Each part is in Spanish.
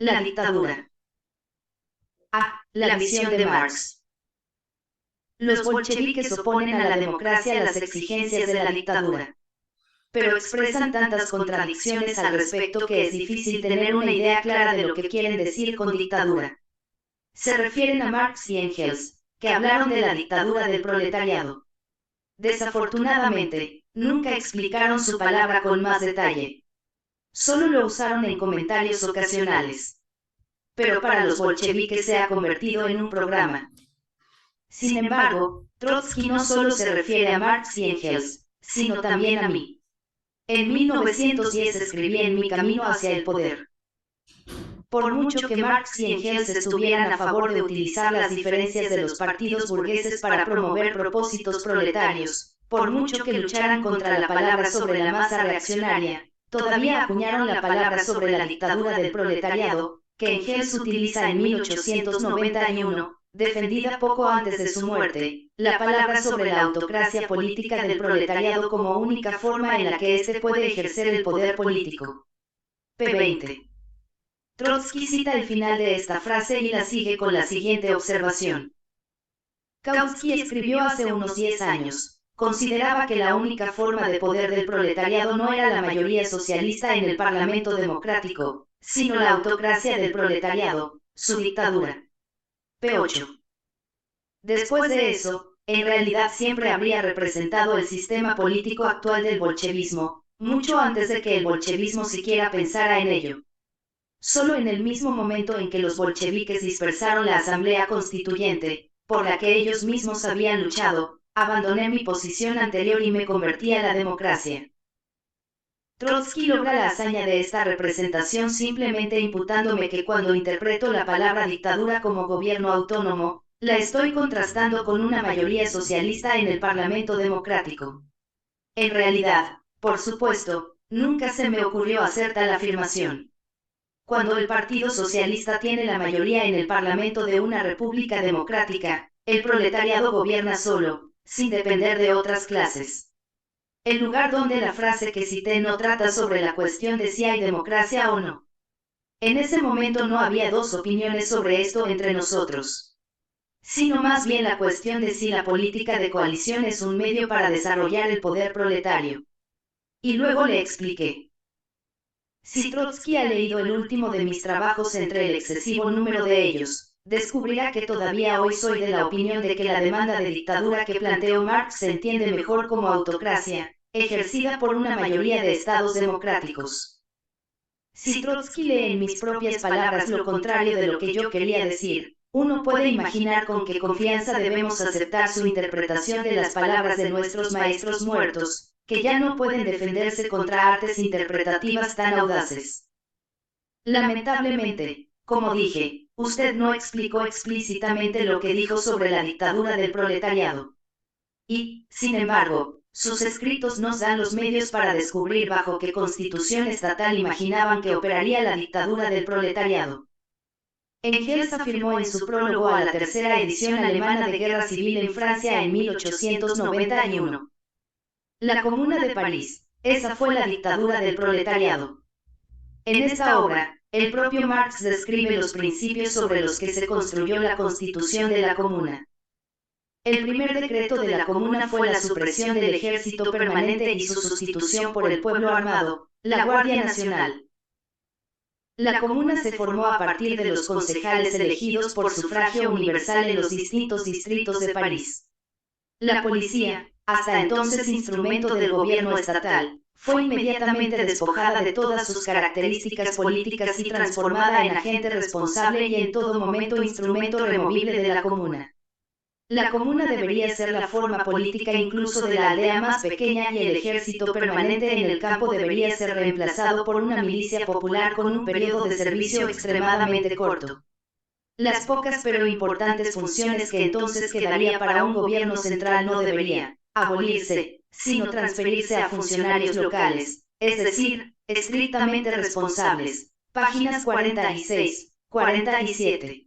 La dictadura. A. La visión de Marx. Los bolcheviques oponen a la democracia las exigencias de la dictadura, pero expresan tantas contradicciones al respecto que es difícil tener una idea clara de lo que quieren decir con dictadura. Se refieren a Marx y Engels, que hablaron de la dictadura del proletariado. Desafortunadamente, nunca explicaron su palabra con más detalle. Solo lo usaron en comentarios ocasionales. Pero para los bolcheviques se ha convertido en un programa. Sin embargo, Trotsky no solo se refiere a Marx y Engels, sino también a mí. En 1910 escribí en Mi camino hacia el poder. Por mucho que Marx y Engels estuvieran a favor de utilizar las diferencias de los partidos burgueses para promover propósitos proletarios, por mucho que lucharan contra la palabra sobre la masa reaccionaria, todavía acuñaron la palabra sobre la dictadura del proletariado, que Engels utiliza en 1891, defendida poco antes de su muerte, la palabra sobre la autocracia política del proletariado como única forma en la que éste puede ejercer el poder político. P20. Trotsky cita el final de esta frase y la sigue con la siguiente observación. Kautsky escribió hace unos 10 años, consideraba que la única forma de poder del proletariado no era la mayoría socialista en el Parlamento democrático, sino la autocracia del proletariado, su dictadura. P8. Después de eso, en realidad siempre habría representado el sistema político actual del bolchevismo, mucho antes de que el bolchevismo siquiera pensara en ello. Solo en el mismo momento en que los bolcheviques dispersaron la Asamblea Constituyente, por la que ellos mismos habían luchado, abandoné mi posición anterior y me convertí a la democracia. Trotsky logra la hazaña de esta representación simplemente imputándome que cuando interpreto la palabra dictadura como gobierno autónomo, la estoy contrastando con una mayoría socialista en el Parlamento democrático. En realidad, por supuesto, nunca se me ocurrió hacer tal afirmación. Cuando el Partido Socialista tiene la mayoría en el Parlamento de una república democrática, el proletariado gobierna solo, sin depender de otras clases. El lugar donde la frase que cité no trata sobre la cuestión de si hay democracia o no. En ese momento no había dos opiniones sobre esto entre nosotros, sino más bien la cuestión de si la política de coalición es un medio para desarrollar el poder proletario. Y luego le expliqué. Si Trotsky ha leído el último de mis trabajos entre el excesivo número de ellos, descubrirá que todavía hoy soy de la opinión de que la demanda de dictadura que planteó Marx se entiende mejor como autocracia, ejercida por una mayoría de estados democráticos. Si Trotsky lee en mis propias palabras lo contrario de lo que yo quería decir, uno puede imaginar con qué confianza debemos aceptar su interpretación de las palabras de nuestros maestros muertos, que ya no pueden defenderse contra artes interpretativas tan audaces. Lamentablemente, como dije, usted no explicó explícitamente lo que dijo sobre la dictadura del proletariado. Y, sin embargo, sus escritos nos dan los medios para descubrir bajo qué constitución estatal imaginaban que operaría la dictadura del proletariado. Engels afirmó en su prólogo a la tercera edición alemana de Guerra Civil en Francia en 1891. La Comuna de París, esa fue la dictadura del proletariado. En esta obra, el propio Marx describe los principios sobre los que se construyó la Constitución de la Comuna. El primer decreto de la Comuna fue la supresión del ejército permanente y su sustitución por el pueblo armado, la Guardia Nacional. La Comuna se formó a partir de los concejales elegidos por sufragio universal en los distintos distritos de París. La policía, hasta entonces instrumento del gobierno estatal, fue inmediatamente despojada de todas sus características políticas y transformada en agente responsable y en todo momento instrumento removible de la Comuna. La Comuna debería ser la forma política incluso de la aldea más pequeña y el ejército permanente en el campo debería ser reemplazado por una milicia popular con un periodo de servicio extremadamente corto. Las pocas pero importantes funciones que entonces quedaría para un gobierno central no debería abolirse, sino transferirse a funcionarios locales, es decir, estrictamente responsables. Páginas 46, 47.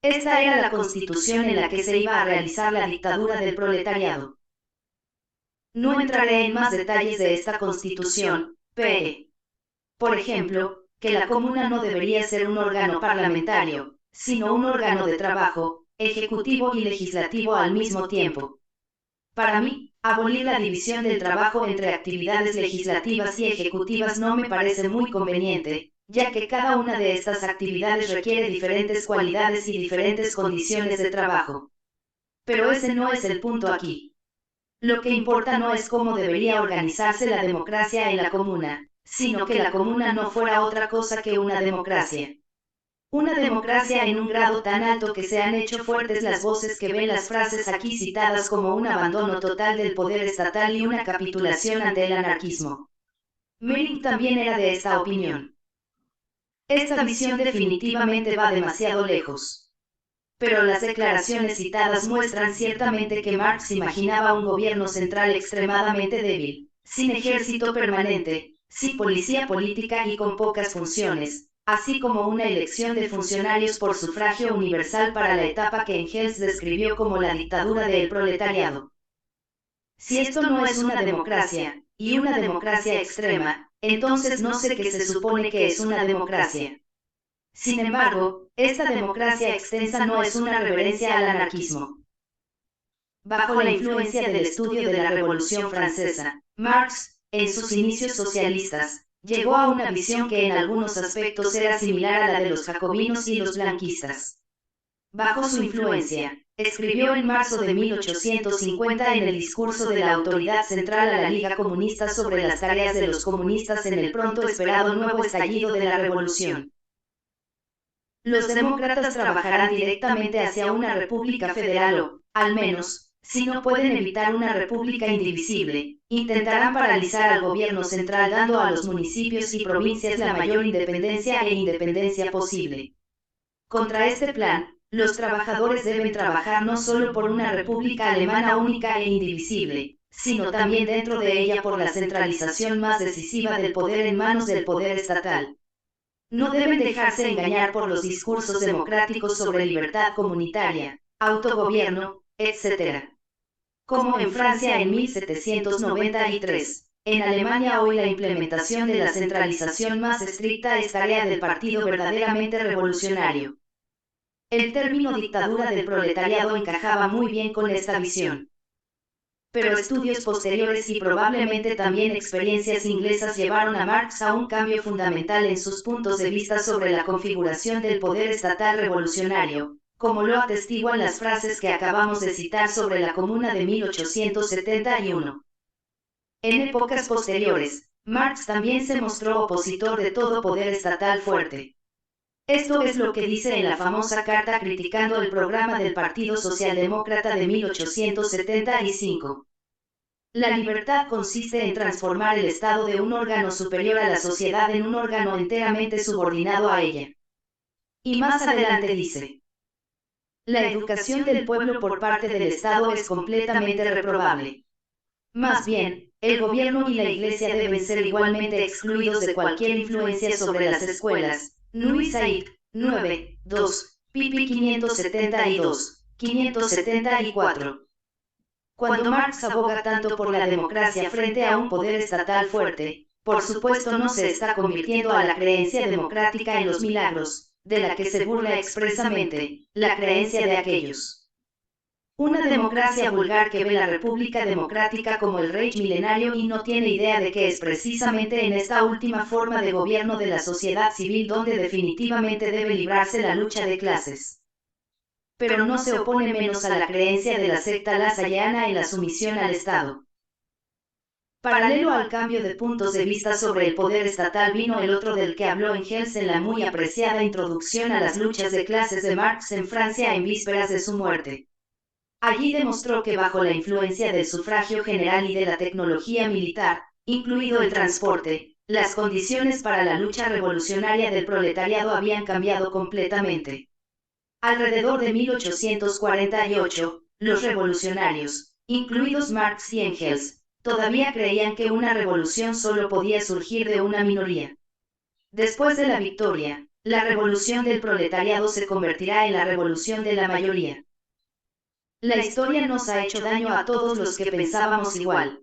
Esta era la constitución en la que se iba a realizar la dictadura del proletariado. No entraré en más detalles de esta constitución, p. Por ejemplo, que la comuna no debería ser un órgano parlamentario, sino un órgano de trabajo, ejecutivo y legislativo al mismo tiempo. Para mí, abolir la división del trabajo entre actividades legislativas y ejecutivas no me parece muy conveniente, ya que cada una de estas actividades requiere diferentes cualidades y diferentes condiciones de trabajo. Pero ese no es el punto aquí. Lo que importa no es cómo debería organizarse la democracia en la comuna, sino que la comuna no fuera otra cosa que una democracia. Una democracia en un grado tan alto que se han hecho fuertes las voces que ven las frases aquí citadas como un abandono total del poder estatal y una capitulación ante el anarquismo. Mering también era de esta opinión. Esta visión definitivamente va demasiado lejos. Pero las declaraciones citadas muestran ciertamente que Marx imaginaba un gobierno central extremadamente débil, sin ejército permanente, sin policía política y con pocas funciones, así como una elección de funcionarios por sufragio universal para la etapa que Engels describió como la dictadura del proletariado. Si esto no es una democracia, y una democracia extrema, entonces no sé qué se supone que es una democracia. Sin embargo, esta democracia extensa no es una reverencia al anarquismo. Bajo la influencia del estudio de la Revolución Francesa, Marx, en sus inicios socialistas, llegó a una visión que en algunos aspectos era similar a la de los jacobinos y los blanquistas. Bajo su influencia, escribió en marzo de 1850 en el discurso de la autoridad central a la Liga Comunista sobre las tareas de los comunistas en el pronto esperado nuevo estallido de la revolución. Los demócratas trabajarán directamente hacia una república federal o, al menos, si no pueden evitar una república indivisible, intentarán paralizar al gobierno central dando a los municipios y provincias la mayor independencia posible. Contra este plan, los trabajadores deben trabajar no solo por una república alemana única e indivisible, sino también dentro de ella por la centralización más decisiva del poder en manos del poder estatal. No deben dejarse engañar por los discursos democráticos sobre libertad comunitaria, autogobierno, etc. Como en Francia en 1793, en Alemania hoy la implementación de la centralización más estricta es tarea del partido verdaderamente revolucionario. El término dictadura del proletariado encajaba muy bien con esta visión. Pero estudios posteriores y probablemente también experiencias inglesas llevaron a Marx a un cambio fundamental en sus puntos de vista sobre la configuración del poder estatal revolucionario, como lo atestiguan las frases que acabamos de citar sobre la Comuna de 1871. En épocas posteriores, Marx también se mostró opositor de todo poder estatal fuerte. Esto es lo que dice en la famosa carta criticando el programa del Partido Socialdemócrata de 1875. La libertad consiste en transformar el Estado de un órgano superior a la sociedad en un órgano enteramente subordinado a ella. Y más adelante dice: la educación del pueblo por parte del Estado es completamente reprobable. Más bien, el gobierno y la Iglesia deben ser igualmente excluidos de cualquier influencia sobre las escuelas. Nui Said, 9, 2, pp 572, 574. Cuando Marx aboga tanto por la democracia frente a un poder estatal fuerte, por supuesto no se está convirtiendo a la creencia democrática en los milagros, de la que se burla expresamente, la creencia de aquellos. Una democracia vulgar que ve la República Democrática como el Reich milenario y no tiene idea de que es precisamente en esta última forma de gobierno de la sociedad civil donde definitivamente debe librarse la lucha de clases. Pero no se opone menos a la creencia de la secta lasallana en la sumisión al Estado. Paralelo al cambio de puntos de vista sobre el poder estatal vino el otro del que habló Engels en la muy apreciada introducción a las luchas de clases de Marx en Francia en vísperas de su muerte. Allí demostró que bajo la influencia del sufragio general y de la tecnología militar, incluido el transporte, las condiciones para la lucha revolucionaria del proletariado habían cambiado completamente. Alrededor de 1848, los revolucionarios, incluidos Marx y Engels, todavía creían que una revolución solo podía surgir de una minoría. Después de la victoria, la revolución del proletariado se convertirá en la revolución de la mayoría. La historia nos ha hecho daño a todos los que pensábamos igual.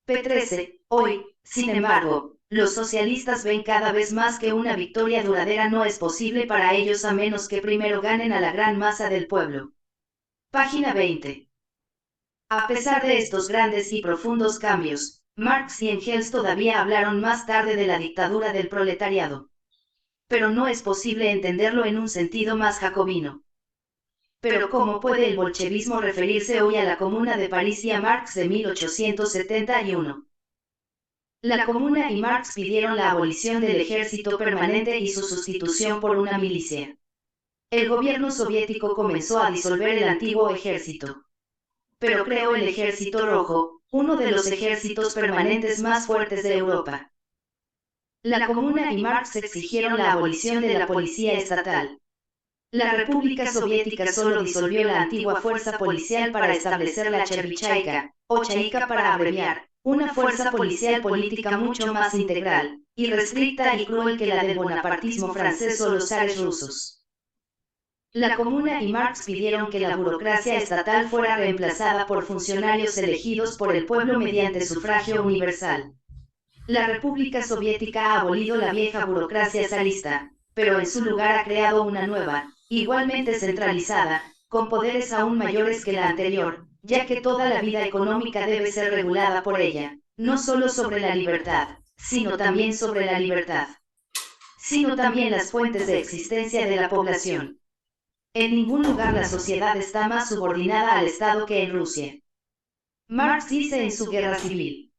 P13, hoy, sin embargo, los socialistas ven cada vez más que una victoria duradera no es posible para ellos a menos que primero ganen a la gran masa del pueblo. Página 20. A pesar de estos grandes y profundos cambios, Marx y Engels todavía hablaron más tarde de la dictadura del proletariado. Pero no es posible entenderlo en un sentido más jacobino. Pero ¿cómo puede el bolchevismo referirse hoy a la Comuna de París y a Marx de 1871? La Comuna y Marx pidieron la abolición del ejército permanente y su sustitución por una milicia. El gobierno soviético comenzó a disolver el antiguo ejército. Pero creó el Ejército Rojo, uno de los ejércitos permanentes más fuertes de Europa. La Comuna y Marx exigieron la abolición de la policía estatal. La República Soviética solo disolvió la antigua fuerza policial para establecer la Chervichaika, o Chaika para abreviar, una fuerza policial política mucho más integral, irrestricta y cruel que la del bonapartismo francés o los zares rusos. La Comuna y Marx pidieron que la burocracia estatal fuera reemplazada por funcionarios elegidos por el pueblo mediante sufragio universal. La República Soviética ha abolido la vieja burocracia zarista, pero en su lugar ha creado una nueva, igualmente centralizada, con poderes aún mayores que la anterior, ya que toda la vida económica debe ser regulada por ella, no solo sobre la libertad, sino también sobre la libertad, sino también las fuentes de existencia de la población. En ningún lugar la sociedad está más subordinada al Estado que en Rusia. Marx dice en su Guerra Civil.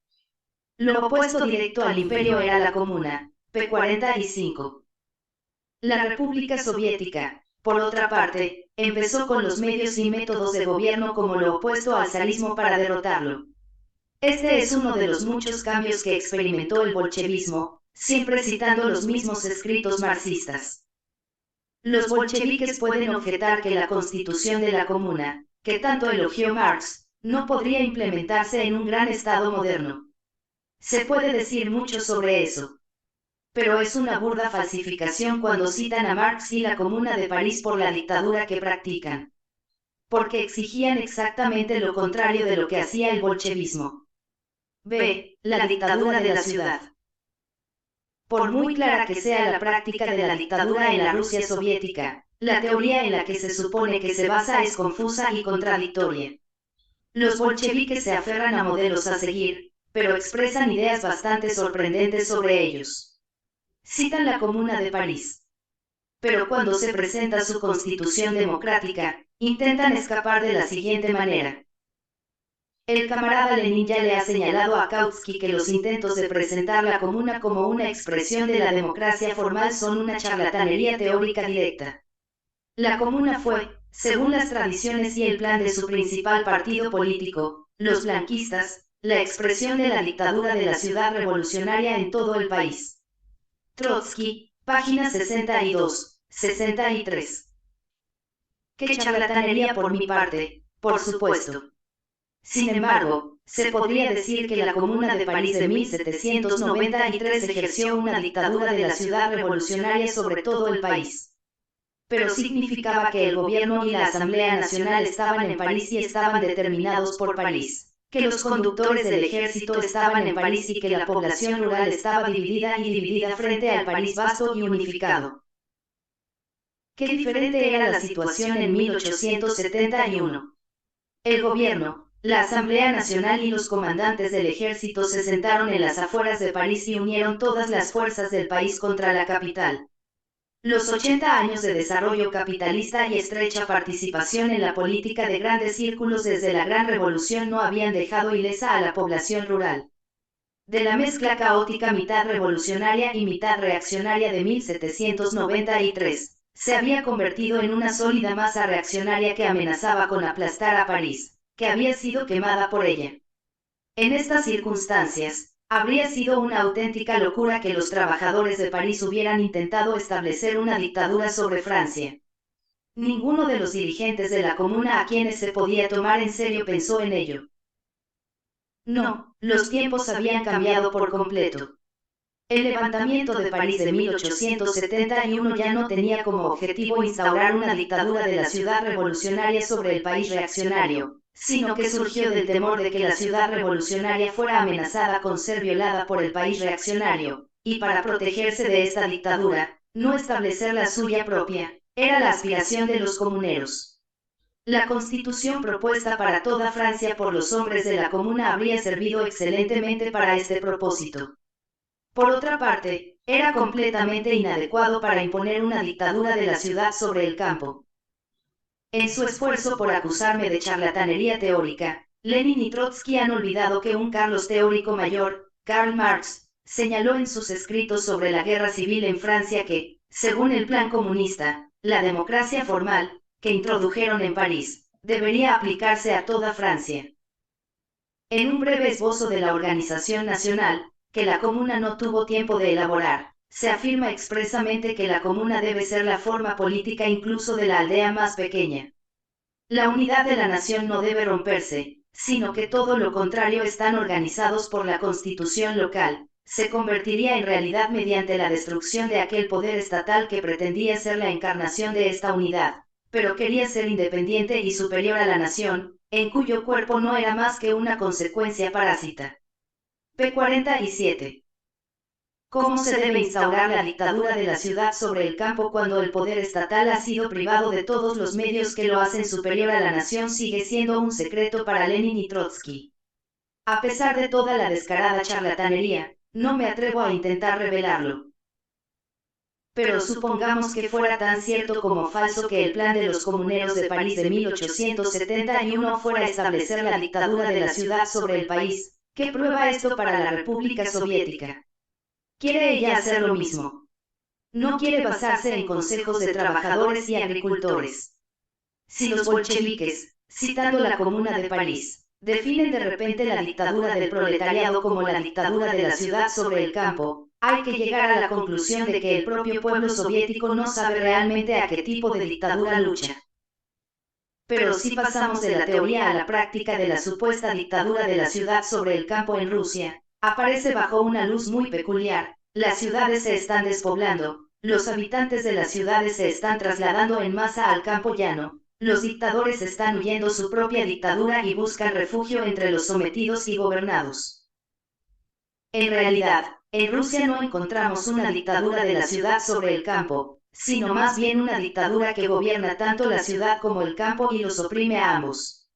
Lo opuesto directo al imperio era la Comuna, p. 45. La República Soviética, por otra parte, empezó con los medios y métodos de gobierno como lo opuesto al zarismo para derrotarlo. Este es uno de los muchos cambios que experimentó el bolchevismo, siempre citando los mismos escritos marxistas. Los bolcheviques pueden objetar que la constitución de la Comuna, que tanto elogió Marx, no podría implementarse en un gran Estado moderno. Se puede decir mucho sobre eso. Pero es una burda falsificación cuando citan a Marx y la Comuna de París por la dictadura que practican. Porque exigían exactamente lo contrario de lo que hacía el bolchevismo. B. La dictadura de la ciudad. Por muy clara que sea la práctica de la dictadura en la Rusia soviética, la teoría en la que se supone que se basa es confusa y contradictoria. Los bolcheviques se aferran a modelos a seguir, pero expresan ideas bastante sorprendentes sobre ellos. Citan la Comuna de París. Pero cuando se presenta su constitución democrática, intentan escapar de la siguiente manera. El camarada Lenin ya le ha señalado a Kautsky que los intentos de presentar la Comuna como una expresión de la democracia formal son una charlatanería teórica directa. La Comuna fue, según las tradiciones y el plan de su principal partido político, los blanquistas, la expresión de la dictadura de la ciudad revolucionaria en todo el país. Trotsky, páginas 62, 63. Qué charlatanería por mi parte, por supuesto. Sin embargo, se podría decir que la Comuna de París de 1793 ejerció una dictadura de la ciudad revolucionaria sobre todo el país. Pero significaba que el gobierno y la Asamblea Nacional estaban en París y estaban determinados por París, que los conductores del ejército estaban en París y que la población rural estaba dividida frente al París vasto y unificado. Qué diferente era la situación en 1871. El gobierno, la Asamblea Nacional y los comandantes del ejército se sentaron en las afueras de París y unieron todas las fuerzas del país contra la capital. Los 80 años de desarrollo capitalista y estrecha participación en la política de grandes círculos desde la Gran Revolución no habían dejado ilesa a la población rural. De la mezcla caótica mitad revolucionaria y mitad reaccionaria de 1793, se había convertido en una sólida masa reaccionaria que amenazaba con aplastar a París, que había sido quemada por ella. En estas circunstancias, habría sido una auténtica locura que los trabajadores de París hubieran intentado establecer una dictadura sobre Francia. Ninguno de los dirigentes de la Comuna a quienes se podía tomar en serio pensó en ello. No, los tiempos habían cambiado por completo. El levantamiento de París de 1871 ya no tenía como objetivo instaurar una dictadura de la ciudad revolucionaria sobre el país reaccionario, sino que surgió del temor de que la ciudad revolucionaria fuera amenazada con ser violada por el país reaccionario, y para protegerse de esta dictadura, no establecer la suya propia, era la aspiración de los comuneros. La constitución propuesta para toda Francia por los hombres de la comuna habría servido excelentemente para este propósito. Por otra parte, era completamente inadecuado para imponer una dictadura de la ciudad sobre el campo. En su esfuerzo por acusarme de charlatanería teórica, Lenin y Trotsky han olvidado que un Carlos teórico mayor, Karl Marx, señaló en sus escritos sobre la guerra civil en Francia que, según el plan comunista, la democracia formal, que introdujeron en París, debería aplicarse a toda Francia. En un breve esbozo de la organización nacional, que la comuna no tuvo tiempo de elaborar, se afirma expresamente que la comuna debe ser la forma política incluso de la aldea más pequeña. La unidad de la nación no debe romperse, sino que todo lo contrario están organizados por la constitución local, se convertiría en realidad mediante la destrucción de aquel poder estatal que pretendía ser la encarnación de esta unidad, pero quería ser independiente y superior a la nación, en cuyo cuerpo no era más que una consecuencia parásita. P. 47. ¿Cómo se debe instaurar la dictadura de la ciudad sobre el campo cuando el poder estatal ha sido privado de todos los medios que lo hacen superior a la nación? Sigue siendo un secreto para Lenin y Trotsky. A pesar de toda la descarada charlatanería, no me atrevo a intentar revelarlo. Pero supongamos que fuera tan cierto como falso que el plan de los comuneros de París de 1871 fuera establecer la dictadura de la ciudad sobre el país. ¿Qué prueba esto para la República Soviética? Quiere ella hacer lo mismo. No quiere basarse en consejos de trabajadores y agricultores. Si los bolcheviques, citando la Comuna de París, definen de repente la dictadura del proletariado como la dictadura de la ciudad sobre el campo, hay que llegar a la conclusión de que el propio pueblo soviético no sabe realmente a qué tipo de dictadura lucha. Pero si pasamos de la teoría a la práctica de la supuesta dictadura de la ciudad sobre el campo en Rusia, aparece bajo una luz muy peculiar. Las ciudades se están despoblando, los habitantes de las ciudades se están trasladando en masa al campo llano, los dictadores están huyendo su propia dictadura y buscan refugio entre los sometidos y gobernados. En realidad, en Rusia no encontramos una dictadura de la ciudad sobre el campo, sino más bien una dictadura que gobierna tanto la ciudad como el campo y los oprime a ambos.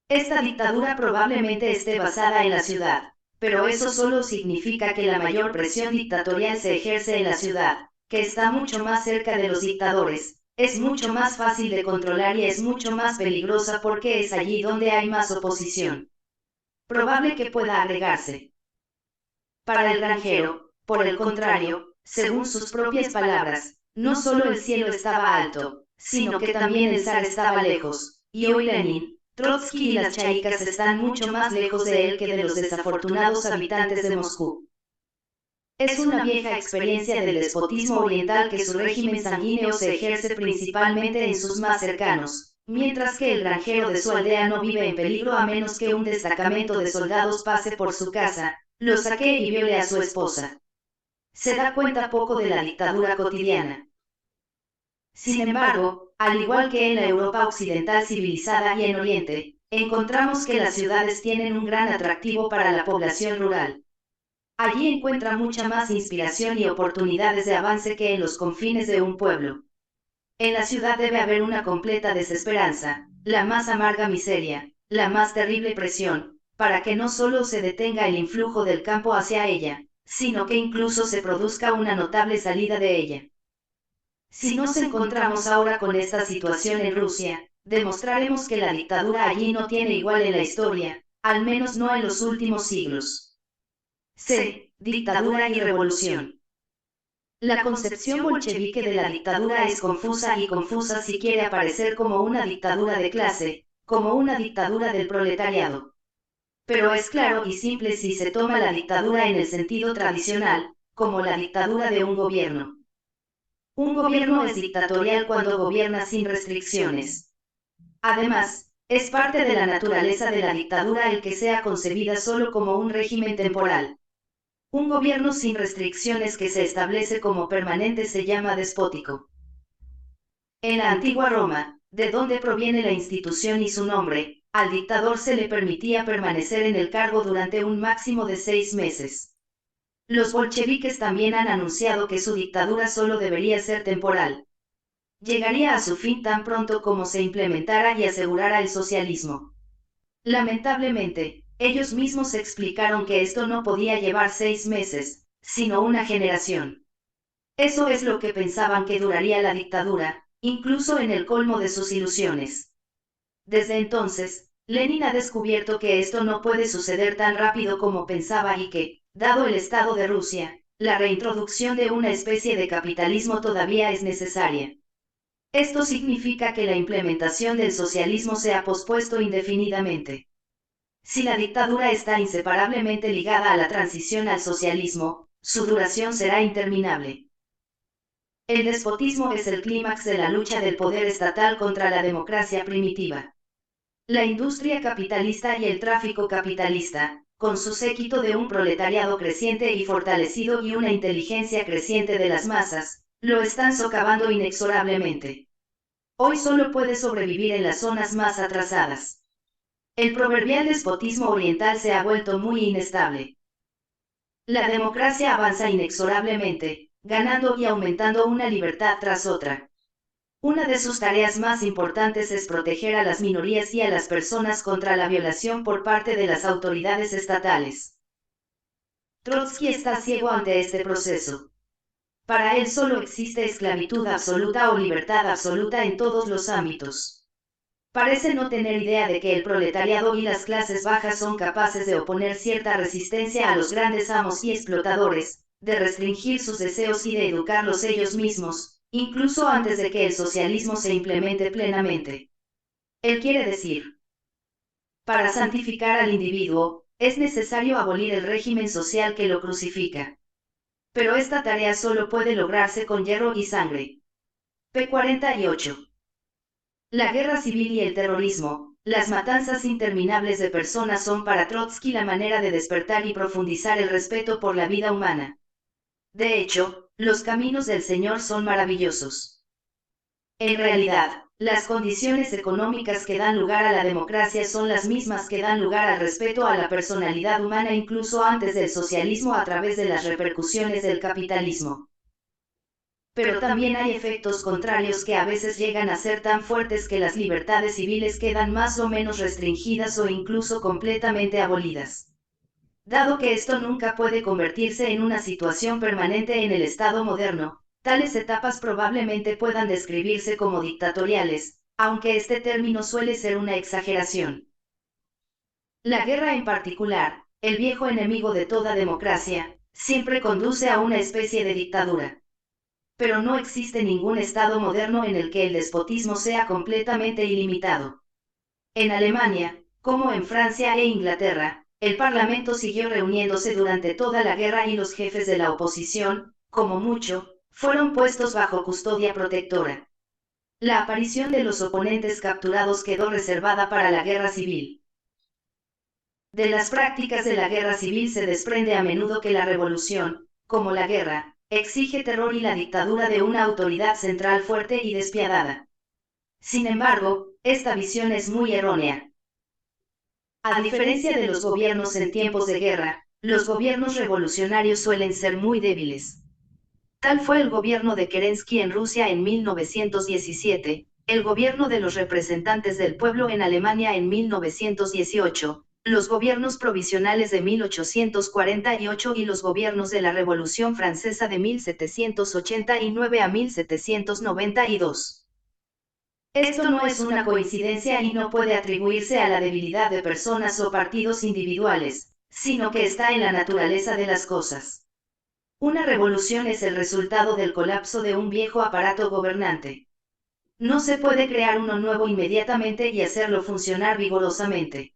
Esta dictadura probablemente esté basada en la ciudad, pero eso solo significa que la mayor presión dictatorial se ejerce en la ciudad, que está mucho más cerca de los dictadores, es mucho más fácil de controlar y es mucho más peligrosa porque es allí donde hay más oposición. Probable que pueda agregarse. Para el granjero, por el contrario, según sus propias palabras, no solo el cielo estaba alto, sino que también el zar estaba lejos, y hoy Lenin, Trotsky y las chaikas están mucho más lejos de él que de los desafortunados habitantes de Moscú. Es una vieja experiencia del despotismo oriental que su régimen sanguíneo se ejerce principalmente en sus más cercanos, mientras que el granjero de su aldea no vive en peligro a menos que un destacamento de soldados pase por su casa, lo saquee y viole a su esposa. Se da cuenta poco de la dictadura cotidiana. Sin embargo, al igual que en la Europa occidental civilizada y en Oriente, encontramos que las ciudades tienen un gran atractivo para la población rural. Allí encuentra mucha más inspiración y oportunidades de avance que en los confines de un pueblo. En la ciudad debe haber una completa desesperanza, la más amarga miseria, la más terrible presión, para que no solo se detenga el influjo del campo hacia ella, sino que incluso se produzca una notable salida de ella. Si nos encontramos ahora con esta situación en Rusia, demostraremos que la dictadura allí no tiene igual en la historia, al menos no en los últimos siglos. C. Dictadura y revolución. La concepción bolchevique de la dictadura es confusa y confusa si quiere aparecer como una dictadura de clase, como una dictadura del proletariado. Pero es claro y simple si se toma la dictadura en el sentido tradicional, como la dictadura de un gobierno. Un gobierno es dictatorial cuando gobierna sin restricciones. Además, es parte de la naturaleza de la dictadura el que sea concebida solo como un régimen temporal. Un gobierno sin restricciones que se establece como permanente se llama despótico. En la antigua Roma, de donde proviene la institución y su nombre, Al dictador se le permitía permanecer en el cargo durante un máximo de 6 meses. Los bolcheviques también han anunciado que su dictadura solo debería ser temporal. Llegaría a su fin tan pronto como se implementara y asegurara el socialismo. Lamentablemente, ellos mismos explicaron que esto no podía llevar 6 meses, sino una generación. Eso es lo que pensaban que duraría la dictadura, incluso en el colmo de sus ilusiones. Desde entonces, Lenin ha descubierto que esto no puede suceder tan rápido como pensaba y que, dado el estado de Rusia, la reintroducción de una especie de capitalismo todavía es necesaria. Esto significa que la implementación del socialismo se ha pospuesto indefinidamente. Si la dictadura está inseparablemente ligada a la transición al socialismo, su duración será interminable. El despotismo es el clímax de la lucha del poder estatal contra la democracia primitiva. La industria capitalista y el tráfico capitalista, con su séquito de un proletariado creciente y fortalecido y una inteligencia creciente de las masas, lo están socavando inexorablemente. Hoy solo puede sobrevivir en las zonas más atrasadas. El proverbial despotismo oriental se ha vuelto muy inestable. La democracia avanza inexorablemente, ganando y aumentando una libertad tras otra. Una de sus tareas más importantes es proteger a las minorías y a las personas contra la violación por parte de las autoridades estatales. Trotsky está ciego ante este proceso. Para él solo existe esclavitud absoluta o libertad absoluta en todos los ámbitos. Parece no tener idea de que el proletariado y las clases bajas son capaces de oponer cierta resistencia a los grandes amos y explotadores, de restringir sus deseos y de educarlos ellos mismos, incluso antes de que el socialismo se implemente plenamente. Él quiere decir, para santificar al individuo, es necesario abolir el régimen social que lo crucifica. Pero esta tarea solo puede lograrse con hierro y sangre. P. 48. La guerra civil y el terrorismo, las matanzas interminables de personas son para Trotsky la manera de despertar y profundizar el respeto por la vida humana. De hecho, los caminos del Señor son maravillosos. En realidad, las condiciones económicas que dan lugar a la democracia son las mismas que dan lugar al respeto a la personalidad humana incluso antes del socialismo a través de las repercusiones del capitalismo. Pero también hay efectos contrarios que a veces llegan a ser tan fuertes que las libertades civiles quedan más o menos restringidas o incluso completamente abolidas. Dado que esto nunca puede convertirse en una situación permanente en el Estado moderno, tales etapas probablemente puedan describirse como dictatoriales, aunque este término suele ser una exageración. La guerra en particular, el viejo enemigo de toda democracia, siempre conduce a una especie de dictadura. Pero no existe ningún Estado moderno en el que el despotismo sea completamente ilimitado. En Alemania, como en Francia e Inglaterra, el Parlamento siguió reuniéndose durante toda la guerra y los jefes de la oposición, como mucho, fueron puestos bajo custodia protectora. La aparición de los oponentes capturados quedó reservada para la guerra civil. De las prácticas de la guerra civil se desprende a menudo que la revolución, como la guerra, exige terror y la dictadura de una autoridad central fuerte y despiadada. Sin embargo, esta visión es muy errónea. A diferencia de los gobiernos en tiempos de guerra, los gobiernos revolucionarios suelen ser muy débiles. Tal fue el gobierno de Kerensky en Rusia en 1917, el gobierno de los representantes del pueblo en Alemania en 1918, los gobiernos provisionales de 1848 y los gobiernos de la Revolución Francesa de 1789 a 1792. Esto no es una coincidencia y no puede atribuirse a la debilidad de personas o partidos individuales, sino que está en la naturaleza de las cosas. Una revolución es el resultado del colapso de un viejo aparato gobernante. No se puede crear uno nuevo inmediatamente y hacerlo funcionar vigorosamente.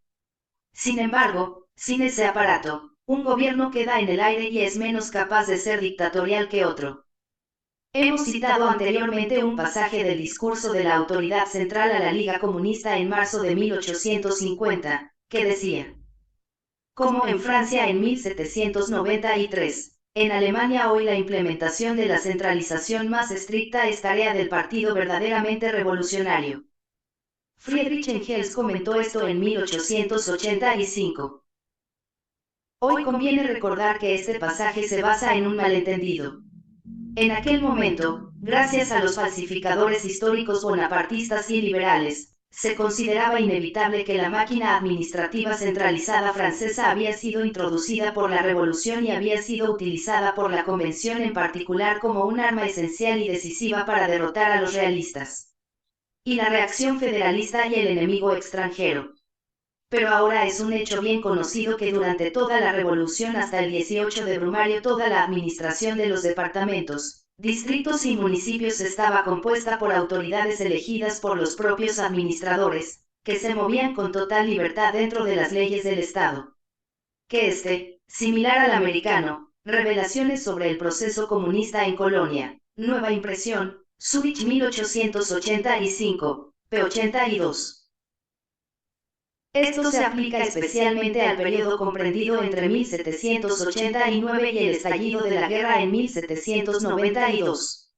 Sin embargo, sin ese aparato, un gobierno queda en el aire y es menos capaz de ser dictatorial que otro. Hemos citado anteriormente un pasaje del discurso de la autoridad central a la Liga Comunista en marzo de 1850, que decía: como en Francia en 1793, en Alemania hoy la implementación de la centralización más estricta es tarea del partido verdaderamente revolucionario. Friedrich Engels comentó esto en 1885. Hoy conviene recordar que este pasaje se basa en un malentendido. En aquel momento, gracias a los falsificadores históricos bonapartistas y liberales, se consideraba inevitable que la máquina administrativa centralizada francesa había sido introducida por la Revolución y había sido utilizada por la Convención en particular como un arma esencial y decisiva para derrotar a los realistas y la reacción federalista y el enemigo extranjero. Pero ahora es un hecho bien conocido que durante toda la revolución hasta el 18 de Brumario toda la administración de los departamentos, distritos y municipios estaba compuesta por autoridades elegidas por los propios administradores, que se movían con total libertad dentro de las leyes del Estado. Que similar al americano, Revelaciones sobre el proceso comunista en Colonia, Nueva Impresión, Zurich 1885, p. 82. Esto se aplica especialmente al periodo comprendido entre 1789 y el estallido de la guerra en 1792.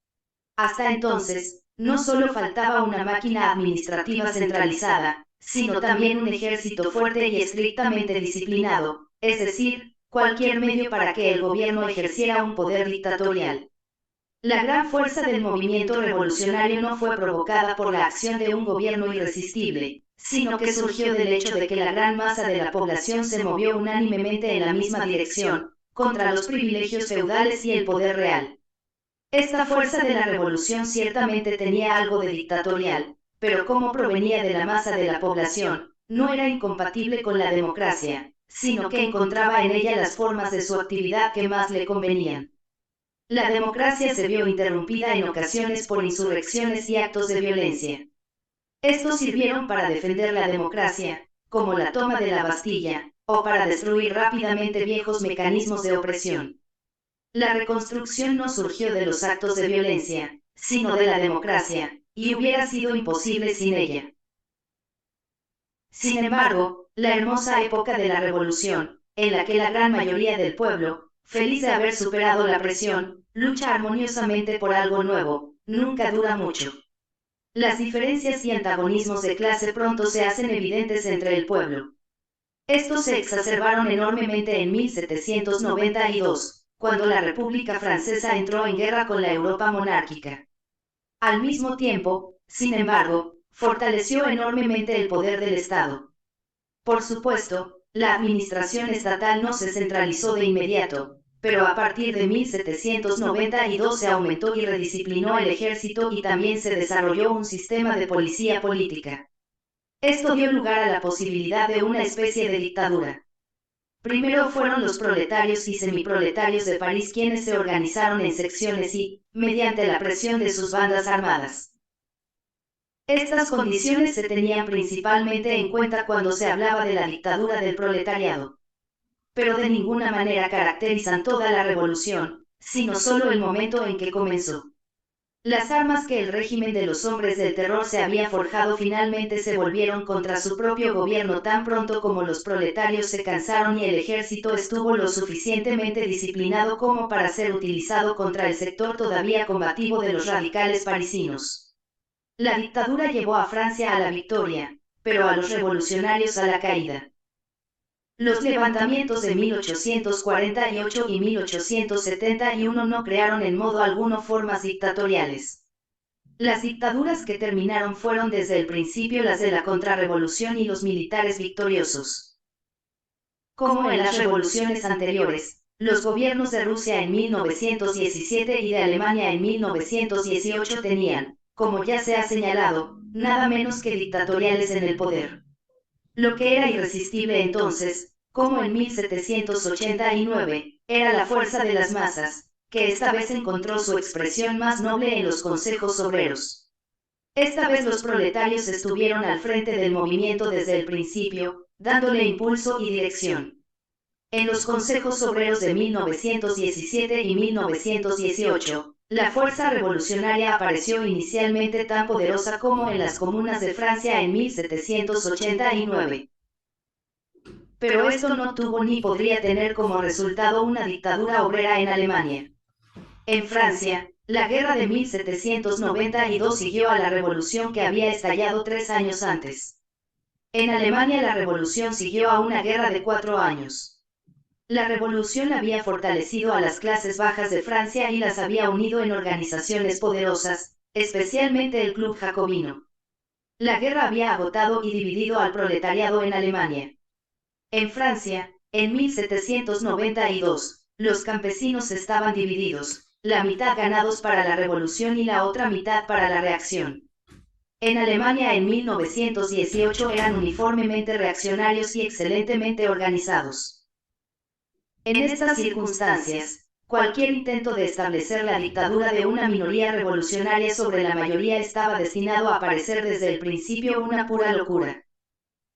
Hasta entonces, no solo faltaba una máquina administrativa centralizada, sino también un ejército fuerte y estrictamente disciplinado, es decir, cualquier medio para que el gobierno ejerciera un poder dictatorial. La gran fuerza del movimiento revolucionario no fue provocada por la acción de un gobierno irresistible, sino que surgió del hecho de que la gran masa de la población se movió unánimemente en la misma dirección, contra los privilegios feudales y el poder real. Esta fuerza de la revolución ciertamente tenía algo de dictatorial, pero como provenía de la masa de la población, no era incompatible con la democracia, sino que encontraba en ella las formas de su actividad que más le convenían. La democracia se vio interrumpida en ocasiones por insurrecciones y actos de violencia. Estos sirvieron para defender la democracia, como la toma de la Bastilla, o para destruir rápidamente viejos mecanismos de opresión. La reconstrucción no surgió de los actos de violencia, sino de la democracia, y hubiera sido imposible sin ella. Sin embargo, la hermosa época de la Revolución, en la que la gran mayoría del pueblo, feliz de haber superado la presión, lucha armoniosamente por algo nuevo, nunca dura mucho. Las diferencias y antagonismos de clase pronto se hacen evidentes entre el pueblo. Estos se exacerbaron enormemente en 1792, cuando la República Francesa entró en guerra con la Europa monárquica. Al mismo tiempo, sin embargo, fortaleció enormemente el poder del Estado. Por supuesto, la administración estatal no se centralizó de inmediato, pero a partir de 1792 se aumentó y redisciplinó el ejército y también se desarrolló un sistema de policía política. Esto dio lugar a la posibilidad de una especie de dictadura. Primero fueron los proletarios y semiproletarios de París quienes se organizaron en secciones y, mediante la presión de sus bandas armadas. Estas condiciones se tenían principalmente en cuenta cuando se hablaba de la dictadura del proletariado. Pero de ninguna manera caracterizan toda la revolución, sino solo el momento en que comenzó. Las armas que el régimen de los hombres del terror se había forjado finalmente se volvieron contra su propio gobierno tan pronto como los proletarios se cansaron y el ejército estuvo lo suficientemente disciplinado como para ser utilizado contra el sector todavía combativo de los radicales parisinos. La dictadura llevó a Francia a la victoria, pero a los revolucionarios a la caída. Los levantamientos de 1848 y 1871 no crearon en modo alguno formas dictatoriales. Las dictaduras que terminaron fueron desde el principio las de la contrarrevolución y los militares victoriosos. Como en las revoluciones anteriores, los gobiernos de Rusia en 1917 y de Alemania en 1918 tenían, como ya se ha señalado, nada menos que dictatoriales en el poder. Lo que era irresistible entonces, como en 1789, era la fuerza de las masas, que esta vez encontró su expresión más noble en los consejos obreros. Esta vez los proletarios estuvieron al frente del movimiento desde el principio, dándole impulso y dirección. En los consejos obreros de 1917 y 1918, la fuerza revolucionaria apareció inicialmente tan poderosa como en las comunas de Francia en 1789. Pero esto no tuvo ni podría tener como resultado una dictadura obrera en Alemania. En Francia, La guerra de 1792 siguió a la revolución que había estallado 3 años antes. En Alemania la revolución siguió a una guerra de 4 años. La revolución había fortalecido a las clases bajas de Francia y las había unido en organizaciones poderosas, especialmente el Club Jacobino. La guerra había agotado y dividido al proletariado en Alemania. En Francia, en 1792, los campesinos estaban divididos, la mitad ganados para la revolución y la otra mitad para la reacción. En Alemania en 1918 eran uniformemente reaccionarios y excelentemente organizados. En estas circunstancias, cualquier intento de establecer la dictadura de una minoría revolucionaria sobre la mayoría estaba destinado a parecer desde el principio una pura locura.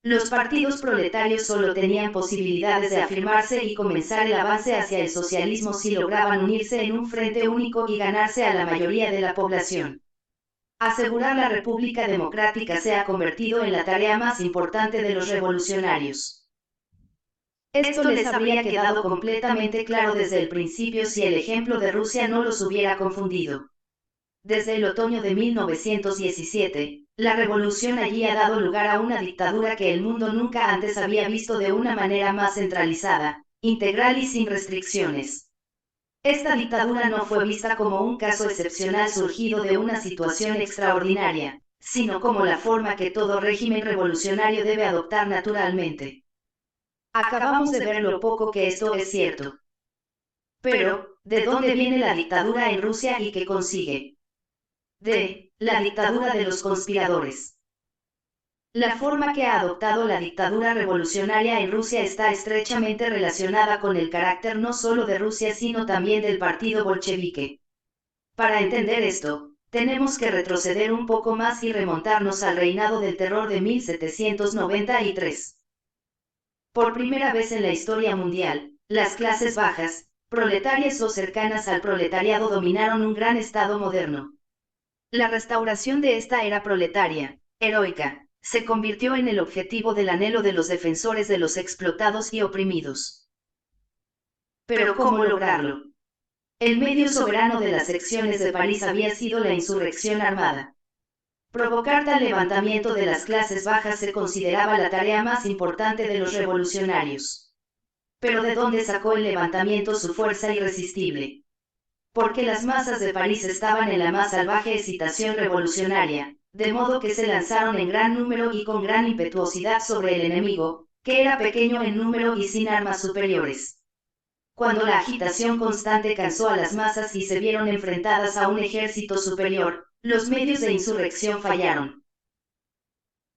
Los partidos proletarios solo tenían posibilidades de afirmarse y comenzar el avance hacia el socialismo si lograban unirse en un frente único y ganarse a la mayoría de la población. Asegurar la República Democrática se ha convertido en la tarea más importante de los revolucionarios. Esto les habría quedado completamente claro desde el principio si el ejemplo de Rusia no los hubiera confundido. Desde el otoño de 1917, la revolución allí ha dado lugar a una dictadura que el mundo nunca antes había visto de una manera más centralizada, integral y sin restricciones. Esta dictadura no fue vista como un caso excepcional surgido de una situación extraordinaria, sino como la forma que todo régimen revolucionario debe adoptar naturalmente. Acabamos de ver lo poco que esto es cierto. Pero, ¿de dónde viene la dictadura en Rusia y qué consigue? De la dictadura de los conspiradores. La forma que ha adoptado la dictadura revolucionaria en Rusia está estrechamente relacionada con el carácter no solo de Rusia sino también del partido bolchevique. Para entender esto, tenemos que retroceder un poco más y remontarnos al reinado del terror de 1793. Por primera vez en la historia mundial, las clases bajas, proletarias o cercanas al proletariado dominaron un gran Estado moderno. La restauración de esta era proletaria, heroica, se convirtió en el objetivo del anhelo de los defensores de los explotados y oprimidos. Pero ¿cómo lograrlo? El medio soberano de las secciones de París había sido la insurrección armada. Provocar tal levantamiento de las clases bajas se consideraba la tarea más importante de los revolucionarios. Pero ¿de dónde sacó el levantamiento su fuerza irresistible? Porque las masas de París estaban en la más salvaje excitación revolucionaria, de modo que se lanzaron en gran número y con gran impetuosidad sobre el enemigo, que era pequeño en número y sin armas superiores. Cuando la agitación constante cansó a las masas y se vieron enfrentadas a un ejército superior, los medios de insurrección fallaron.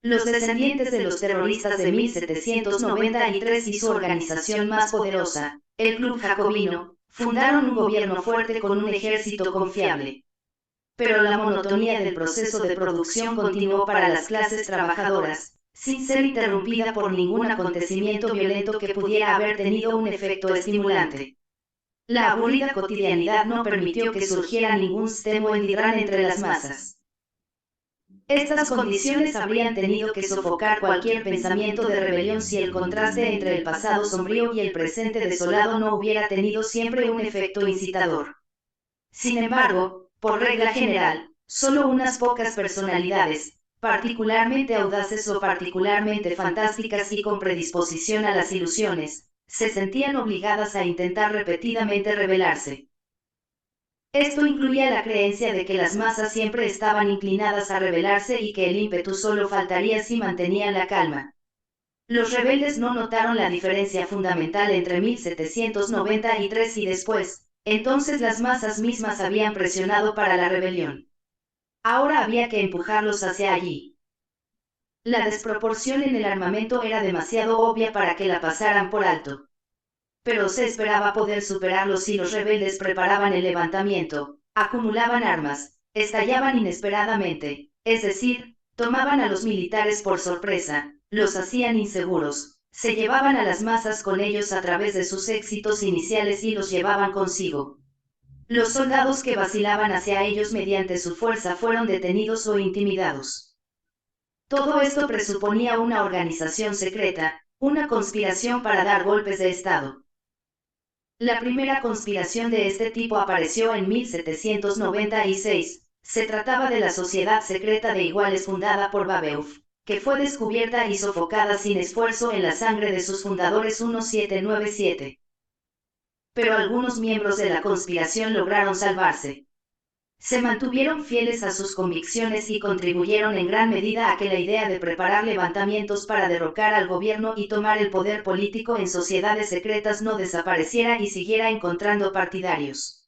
Los descendientes de los terroristas de 1793 y su organización más poderosa, el Club Jacobino, fundaron un gobierno fuerte con un ejército confiable. Pero la monotonía del proceso de producción continuó para las clases trabajadoras, sin ser interrumpida por ningún acontecimiento violento que pudiera haber tenido un efecto estimulante. La aburrida cotidianidad no permitió que surgiera ningún stemmo en Dirán entre las masas. Estas condiciones habrían tenido que sofocar cualquier pensamiento de rebelión si el contraste entre el pasado sombrío y el presente desolado no hubiera tenido siempre un efecto incitador. Sin embargo, por regla general, solo unas pocas personalidades, particularmente audaces o particularmente fantásticas y con predisposición a las ilusiones, se sentían obligadas a intentar repetidamente rebelarse. Esto incluía la creencia de que las masas siempre estaban inclinadas a rebelarse y que el ímpetu solo faltaría si mantenían la calma. Los rebeldes no notaron la diferencia fundamental entre 1793 y después, entonces las masas mismas habían presionado para la rebelión. Ahora había que empujarlos hacia allí. La desproporción en el armamento era demasiado obvia para que la pasaran por alto. Pero se esperaba poder superarlo si los rebeldes preparaban el levantamiento, acumulaban armas, estallaban inesperadamente, es decir, tomaban a los militares por sorpresa, los hacían inseguros, se llevaban a las masas con ellos a través de sus éxitos iniciales y los llevaban consigo. Los soldados que vacilaban hacia ellos mediante su fuerza fueron detenidos o intimidados. Todo esto presuponía una organización secreta, una conspiración para dar golpes de Estado. La primera conspiración de este tipo apareció en 1796. Se trataba de la Sociedad Secreta de Iguales fundada por Babeuf, que fue descubierta y sofocada sin esfuerzo en la sangre de sus fundadores 1797. Pero algunos miembros de la conspiración lograron salvarse. Se mantuvieron fieles a sus convicciones y contribuyeron en gran medida a que la idea de preparar levantamientos para derrocar al gobierno y tomar el poder político en sociedades secretas no desapareciera y siguiera encontrando partidarios.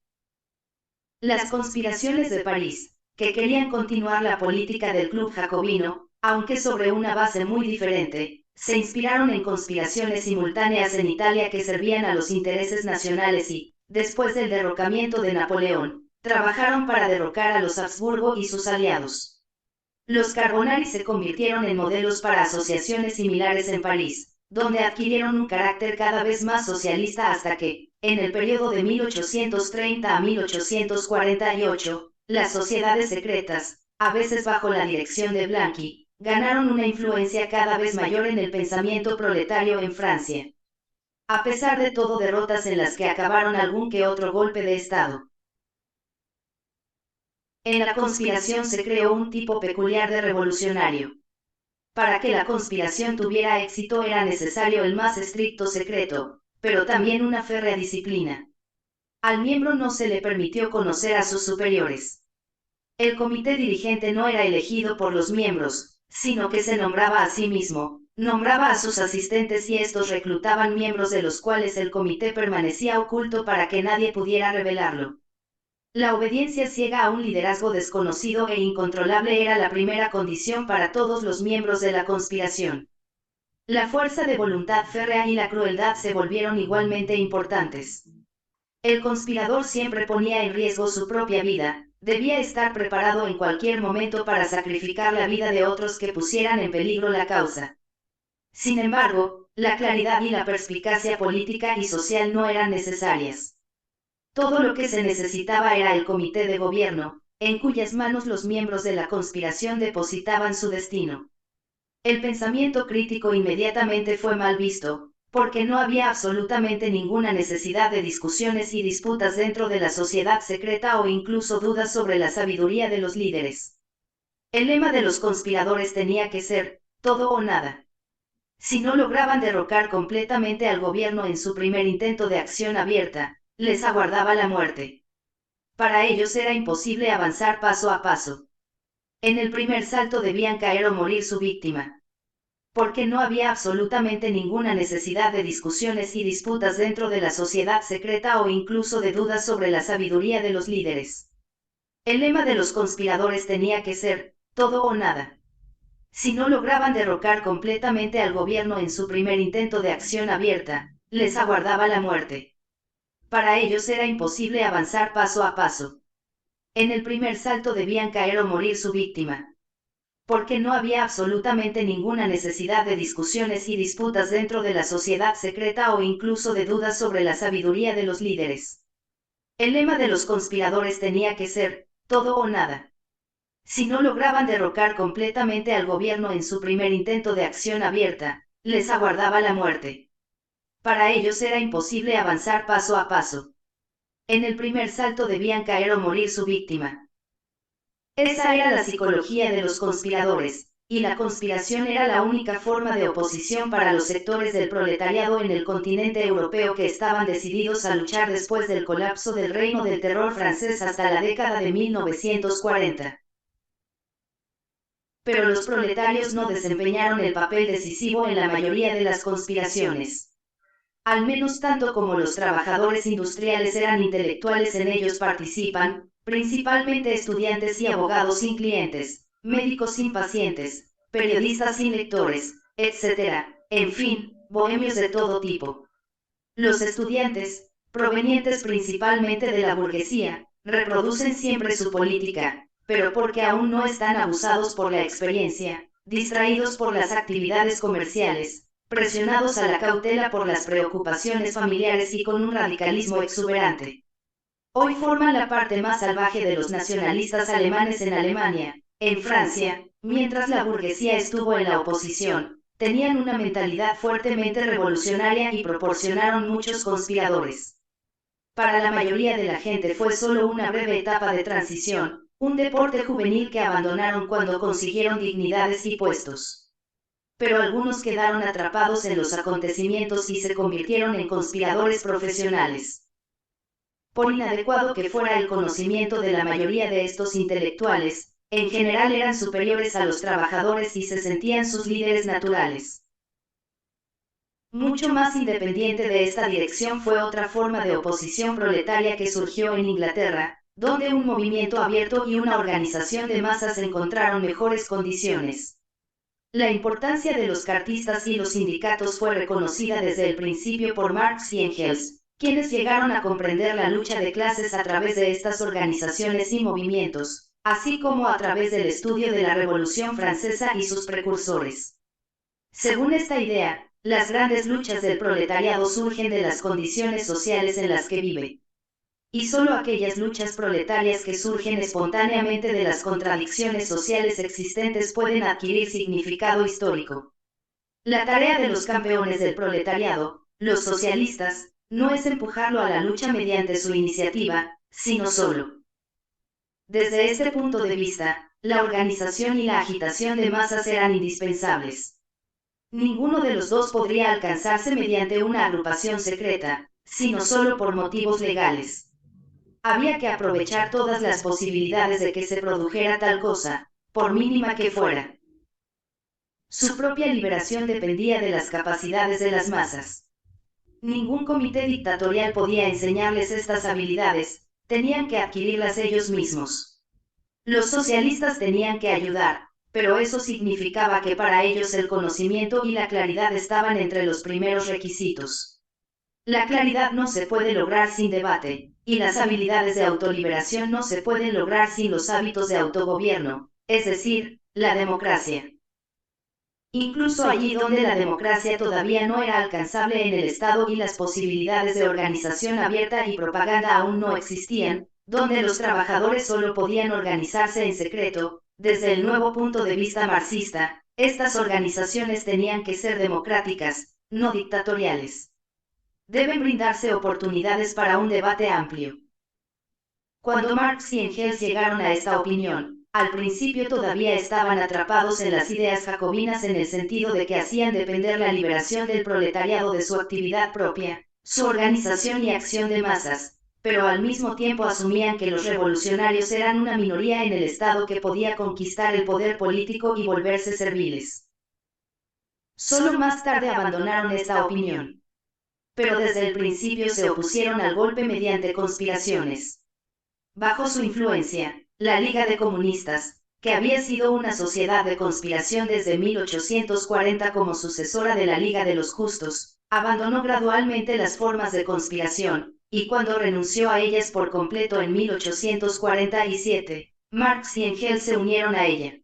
Las conspiraciones de París, que querían continuar la política del Club Jacobino, aunque sobre una base muy diferente, se inspiraron en conspiraciones simultáneas en Italia que servían a los intereses nacionales y, después del derrocamiento de Napoleón, trabajaron para derrocar a los Habsburgo y sus aliados. Los Carbonari se convirtieron en modelos para asociaciones similares en París, donde adquirieron un carácter cada vez más socialista hasta que, en el periodo de 1830 a 1848, las sociedades secretas, a veces bajo la dirección de Blanqui, ganaron una influencia cada vez mayor en el pensamiento proletario en Francia. A pesar de todo, derrotas en las que acabaron algún que otro golpe de Estado. En la conspiración se creó un tipo peculiar de revolucionario. Para que la conspiración tuviera éxito era necesario el más estricto secreto, pero también una férrea disciplina. Al miembro no se le permitió conocer a sus superiores. El comité dirigente no era elegido por los miembros, sino que se nombraba a sí mismo, nombraba a sus asistentes y estos reclutaban miembros de los cuales el comité permanecía oculto para que nadie pudiera revelarlo. La obediencia ciega a un liderazgo desconocido e incontrolable era la primera condición para todos los miembros de la conspiración. La fuerza de voluntad férrea y la crueldad se volvieron igualmente importantes. El conspirador siempre ponía en riesgo su propia vida, debía estar preparado en cualquier momento para sacrificar la vida de otros que pusieran en peligro la causa. Sin embargo, la claridad y la perspicacia política y social no eran necesarias. Todo lo que se necesitaba era el comité de gobierno, en cuyas manos los miembros de la conspiración depositaban su destino. El pensamiento crítico inmediatamente fue mal visto, porque no había absolutamente ninguna necesidad de discusiones y disputas dentro de la sociedad secreta o incluso dudas sobre la sabiduría de los líderes. El lema de los conspiradores tenía que ser, todo o nada. Si no lograban derrocar completamente al gobierno en su primer intento de acción abierta, les aguardaba la muerte. Para ellos era imposible avanzar paso a paso. En el primer salto debían caer o morir su víctima. Porque no había absolutamente ninguna necesidad de discusiones y disputas dentro de la sociedad secreta o incluso de dudas sobre la sabiduría de los líderes. El lema de los conspiradores tenía que ser, todo o nada. Si no lograban derrocar completamente al gobierno en su primer intento de acción abierta, les aguardaba la muerte. Para ellos era imposible avanzar paso a paso. En el primer salto debían caer o morir su víctima. Porque no había absolutamente ninguna necesidad de discusiones y disputas dentro de la sociedad secreta o incluso de dudas sobre la sabiduría de los líderes. El lema de los conspiradores tenía que ser, todo o nada. Si no lograban derrocar completamente al gobierno en su primer intento de acción abierta, les aguardaba la muerte. Para ellos era imposible avanzar paso a paso. En el primer salto debían caer o morir su víctima. Esa era la psicología de los conspiradores, y la conspiración era la única forma de oposición para los sectores del proletariado en el continente europeo que estaban decididos a luchar después del colapso del reino del terror francés hasta la década de 1940. Pero los proletarios no desempeñaron el papel decisivo en la mayoría de las conspiraciones. Al menos tanto como los trabajadores industriales eran intelectuales en ellos participan, principalmente estudiantes y abogados sin clientes, médicos sin pacientes, periodistas sin lectores, etc., en fin, bohemios de todo tipo. Los estudiantes, provenientes principalmente de la burguesía, reproducen siempre su política, pero porque aún no están abusados por la experiencia, distraídos por las actividades comerciales, presionados a la cautela por las preocupaciones familiares y con un radicalismo exuberante. Hoy forman la parte más salvaje de los nacionalistas alemanes en Alemania, en Francia, mientras la burguesía estuvo en la oposición, tenían una mentalidad fuertemente revolucionaria y proporcionaron muchos conspiradores. para la mayoría de la gente fue solo una breve etapa de transición, un deporte juvenil que abandonaron cuando consiguieron dignidades y puestos. Pero algunos quedaron atrapados en los acontecimientos y se convirtieron en conspiradores profesionales. Por inadecuado que fuera el conocimiento de la mayoría de estos intelectuales, en general eran superiores a los trabajadores y se sentían sus líderes naturales. Mucho más independiente de esta dirección fue otra forma de oposición proletaria que surgió en Inglaterra, donde un movimiento abierto y una organización de masas encontraron mejores condiciones. La importancia de los cartistas y los sindicatos fue reconocida desde el principio por Marx y Engels, quienes llegaron a comprender la lucha de clases a través de estas organizaciones y movimientos, así como a través del estudio de la Revolución Francesa y sus precursores. Según esta idea, las grandes luchas del proletariado surgen de las condiciones sociales en las que vive. Y solo aquellas luchas proletarias que surgen espontáneamente de las contradicciones sociales existentes pueden adquirir significado histórico. La tarea de los campeones del proletariado, los socialistas, no es empujarlo a la lucha mediante su iniciativa, sino solo. Desde este punto de vista, la organización y la agitación de masas eran indispensables. Ninguno de los dos podría alcanzarse mediante una agrupación secreta, sino solo por motivos legales. Había que aprovechar todas las posibilidades de que se produjera tal cosa, por mínima que fuera. Su propia liberación dependía de las capacidades de las masas. Ningún comité dictatorial podía enseñarles estas habilidades, tenían que adquirirlas ellos mismos. Los socialistas tenían que ayudar, pero eso significaba que para ellos el conocimiento y la claridad estaban entre los primeros requisitos. La claridad no se puede lograr sin debate, y las habilidades de autoliberación no se pueden lograr sin los hábitos de autogobierno, es decir, la democracia. Incluso allí donde la democracia todavía no era alcanzable en el Estado y las posibilidades de organización abierta y propaganda aún no existían, donde los trabajadores solo podían organizarse en secreto, desde el nuevo punto de vista marxista, estas organizaciones tenían que ser democráticas, no dictatoriales. Deben brindarse oportunidades para un debate amplio. Cuando Marx y Engels llegaron a esta opinión, al principio todavía estaban atrapados en las ideas jacobinas en el sentido de que hacían depender la liberación del proletariado de su actividad propia, su organización y acción de masas, pero al mismo tiempo asumían que los revolucionarios eran una minoría en el Estado que podía conquistar el poder político y volverse serviles. Solo más tarde abandonaron esta opinión. Pero desde el principio se opusieron al golpe mediante conspiraciones. Bajo su influencia, la Liga de Comunistas, que había sido una sociedad de conspiración desde 1840 como sucesora de la Liga de los Justos, abandonó gradualmente las formas de conspiración, y cuando renunció a ellas por completo en 1847, Marx y Engels se unieron a ella.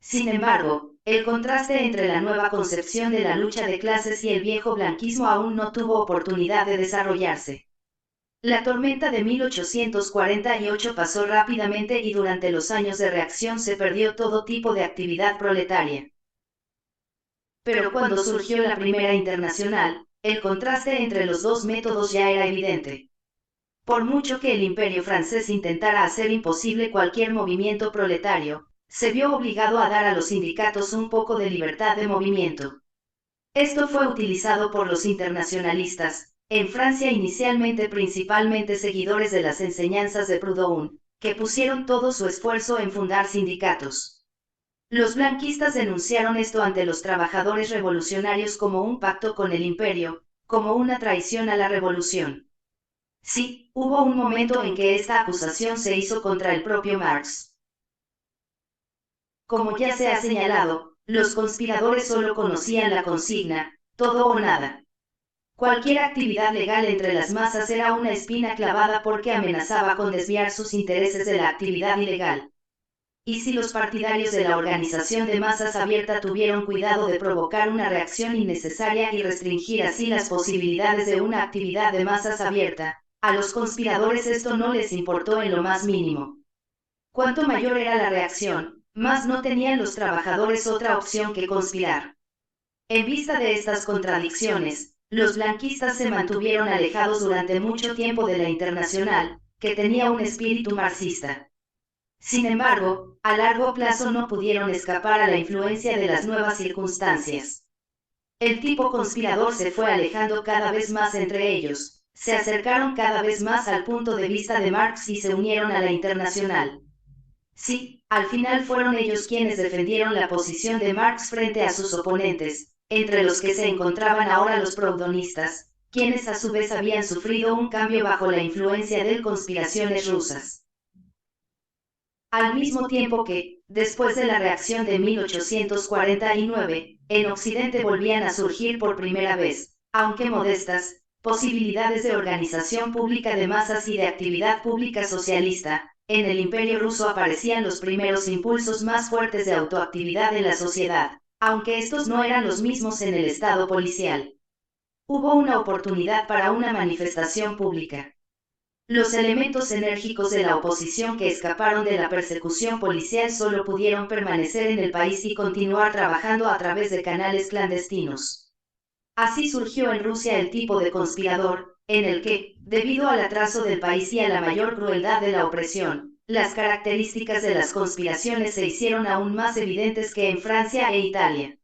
Sin embargo, el contraste entre la nueva concepción de la lucha de clases y el viejo blanquismo aún no tuvo oportunidad de desarrollarse. La tormenta de 1848 pasó rápidamente y durante los años de reacción se perdió todo tipo de actividad proletaria. Pero cuando surgió la Primera Internacional, el contraste entre los dos métodos ya era evidente. Por mucho que el Imperio francés intentara hacer imposible cualquier movimiento proletario, se vio obligado a dar a los sindicatos un poco de libertad de movimiento. Esto fue utilizado por los internacionalistas, en Francia inicialmente principalmente seguidores de las enseñanzas de Proudhon, que pusieron todo su esfuerzo en fundar sindicatos. Los blanquistas denunciaron esto ante los trabajadores revolucionarios como un pacto con el imperio, como una traición a la revolución. Sí, hubo un momento en que esta acusación se hizo contra el propio Marx. Como ya se ha señalado, los conspiradores solo conocían la consigna, todo o nada. Cualquier actividad legal entre las masas era una espina clavada porque amenazaba con desviar sus intereses de la actividad ilegal. Y si los partidarios de la organización de masas abierta tuvieron cuidado de provocar una reacción innecesaria y restringir así las posibilidades de una actividad de masas abierta, a los conspiradores esto no les importó en lo más mínimo. Cuanto mayor era la reacción, más no tenían los trabajadores otra opción que conspirar. En vista de estas contradicciones, Los blanquistas se mantuvieron alejados durante mucho tiempo de la Internacional, que tenía un espíritu marxista. Sin embargo, a largo plazo no pudieron escapar a la influencia de las nuevas circunstancias. El tipo conspirador se fue alejando cada vez más entre ellos, se acercaron cada vez más al punto de vista de Marx y se unieron a la Internacional. Sí, al final fueron ellos quienes defendieron la posición de Marx frente a sus oponentes, entre los que se encontraban ahora los proudhonistas, quienes a su vez habían sufrido un cambio bajo la influencia de conspiraciones rusas. Al mismo tiempo que, después de la reacción de 1849, en Occidente volvían a surgir por primera vez, aunque modestas, posibilidades de organización pública de masas y de actividad pública socialista. En el Imperio ruso aparecían los primeros impulsos más fuertes de autoactividad en la sociedad, aunque estos no eran los mismos en el Estado policial. Hubo una oportunidad para una manifestación pública. Los elementos enérgicos de la oposición que escaparon de la persecución policial solo pudieron permanecer en el país y continuar trabajando a través de canales clandestinos. Así surgió en Rusia el tipo de conspirador, en el que, debido al atraso del país y a la mayor crueldad de la opresión, las características de las conspiraciones se hicieron aún más evidentes que en Francia e Italia.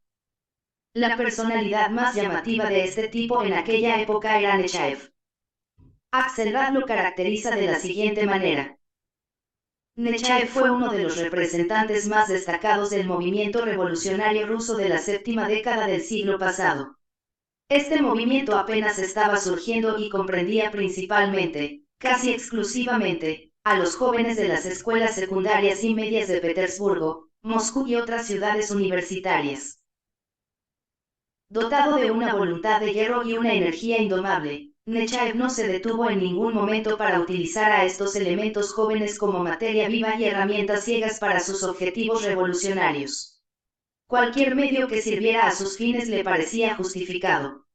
La personalidad más llamativa de este tipo en aquella época era Nechayev. Axelrad lo caracteriza de la siguiente manera. Nechayev fue uno de los representantes más destacados del movimiento revolucionario ruso de la séptima década del siglo pasado. Este movimiento apenas estaba surgiendo y comprendía principalmente, casi exclusivamente, a los jóvenes de las escuelas secundarias y medias de Petersburgo, Moscú y otras ciudades universitarias. Dotado de una voluntad de hierro y una energía indomable, Nechayev no se detuvo en ningún momento para utilizar a estos elementos jóvenes como materia viva y herramientas ciegas para sus objetivos revolucionarios. Cualquier medio que sirviera a sus fines le parecía justificado.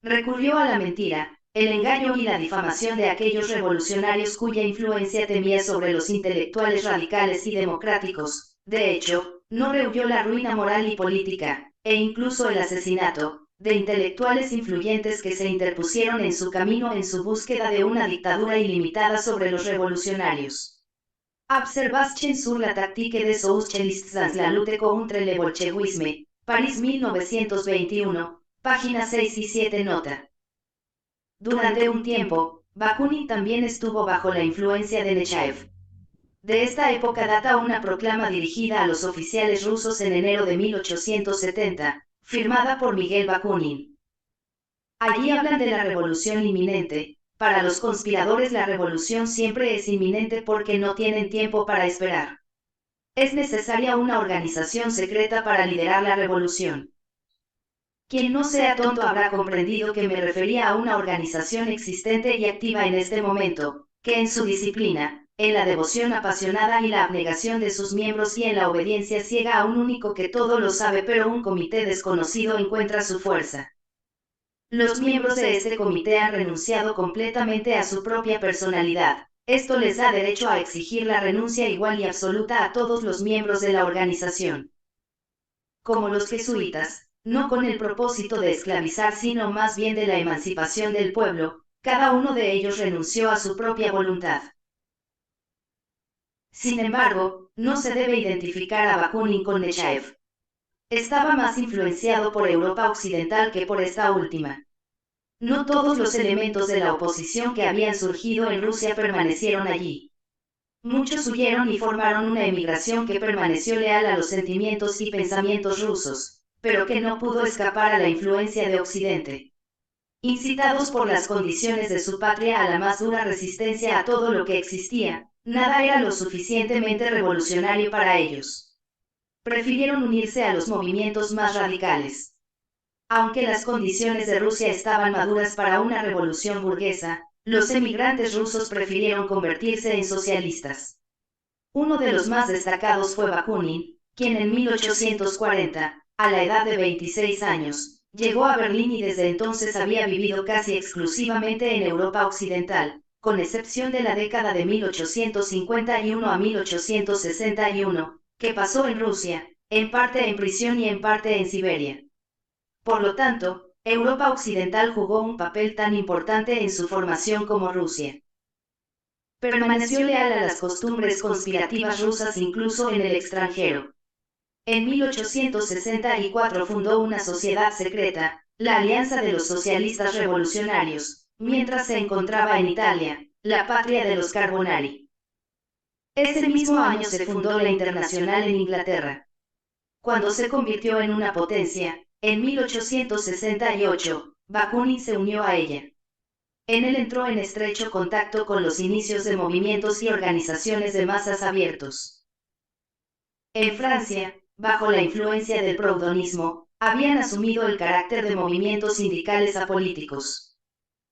Recurrió a la mentira, el engaño y la difamación de aquellos revolucionarios cuya influencia temía sobre los intelectuales radicales y democráticos. De hecho, no rehuyó la ruina moral y política, e incluso el asesinato, de intelectuales influyentes que se interpusieron en su camino en su búsqueda de una dictadura ilimitada sobre los revolucionarios. Observation sur la tactique des socialistes dans la lutte contre le bolchevisme, París 1921, páginas 6 y 7 nota. Durante un tiempo, Bakunin también estuvo bajo la influencia de Nechayev. De esta época data una proclama dirigida a los oficiales rusos en enero de 1870, firmada por Miguel Bakunin. Allí hablan de la revolución inminente. Para los conspiradores la revolución siempre es inminente porque no tienen tiempo para esperar. Es necesaria una organización secreta para liderar la revolución. Quien no sea tonto habrá comprendido que me refería a una organización existente y activa en este momento, que en su disciplina, en la devoción apasionada y la abnegación de sus miembros y en la obediencia ciega a un único que todo lo sabe pero un comité desconocido encuentra su fuerza. Los miembros de este comité han renunciado completamente a su propia personalidad. Esto les da derecho a exigir la renuncia igual y absoluta a todos los miembros de la organización. Como los jesuitas, no con el propósito de esclavizar sino más bien de la emancipación del pueblo, cada uno de ellos renunció a su propia voluntad. Sin embargo, no se debe identificar a Bakunin con Nechayev. Estaba más influenciado por Europa Occidental que por esta última. No todos los elementos de la oposición que habían surgido en Rusia permanecieron allí. Muchos huyeron y formaron una emigración que permaneció leal a los sentimientos y pensamientos rusos, pero que no pudo escapar a la influencia de Occidente. Incitados por las condiciones de su patria a la más dura resistencia a todo lo que existía, nada era lo suficientemente revolucionario para ellos. Prefirieron unirse a los movimientos más radicales. Aunque las condiciones de Rusia estaban maduras para una revolución burguesa, los emigrantes rusos prefirieron convertirse en socialistas. Uno de los más destacados fue Bakunin, quien en 1840, a la edad de 26 años, llegó a Berlín y desde entonces había vivido casi exclusivamente en Europa Occidental, con excepción de la década de 1851 a 1861, que pasó en Rusia, en parte en prisión y en parte en Siberia. Por lo tanto, Europa Occidental jugó un papel tan importante en su formación como Rusia. Permaneció leal a las costumbres conspirativas rusas incluso en el extranjero. En 1864 fundó una sociedad secreta, la Alianza de los Socialistas Revolucionarios, mientras se encontraba en Italia, la patria de los Carbonari. Ese mismo año se fundó la Internacional en Inglaterra. Cuando se convirtió en una potencia, en 1868, Bakunin se unió a ella. En él entró en estrecho contacto con los inicios de movimientos y organizaciones de masas abiertos. En Francia, bajo la influencia del proudonismo, habían asumido el carácter de movimientos sindicales apolíticos.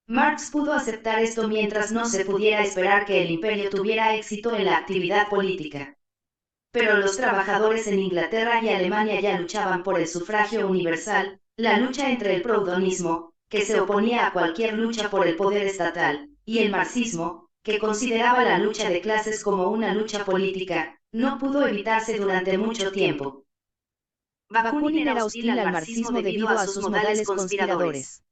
Marx pudo aceptar esto mientras no se pudiera esperar que el imperio tuviera éxito en la actividad política. Pero los trabajadores en Inglaterra y Alemania ya luchaban por el sufragio universal, la lucha entre el proudonismo, que se oponía a cualquier lucha por el poder estatal, y el marxismo, que consideraba la lucha de clases como una lucha política, no pudo evitarse durante mucho tiempo. Bakunin era hostil al marxismo debido a sus modales conspiradores.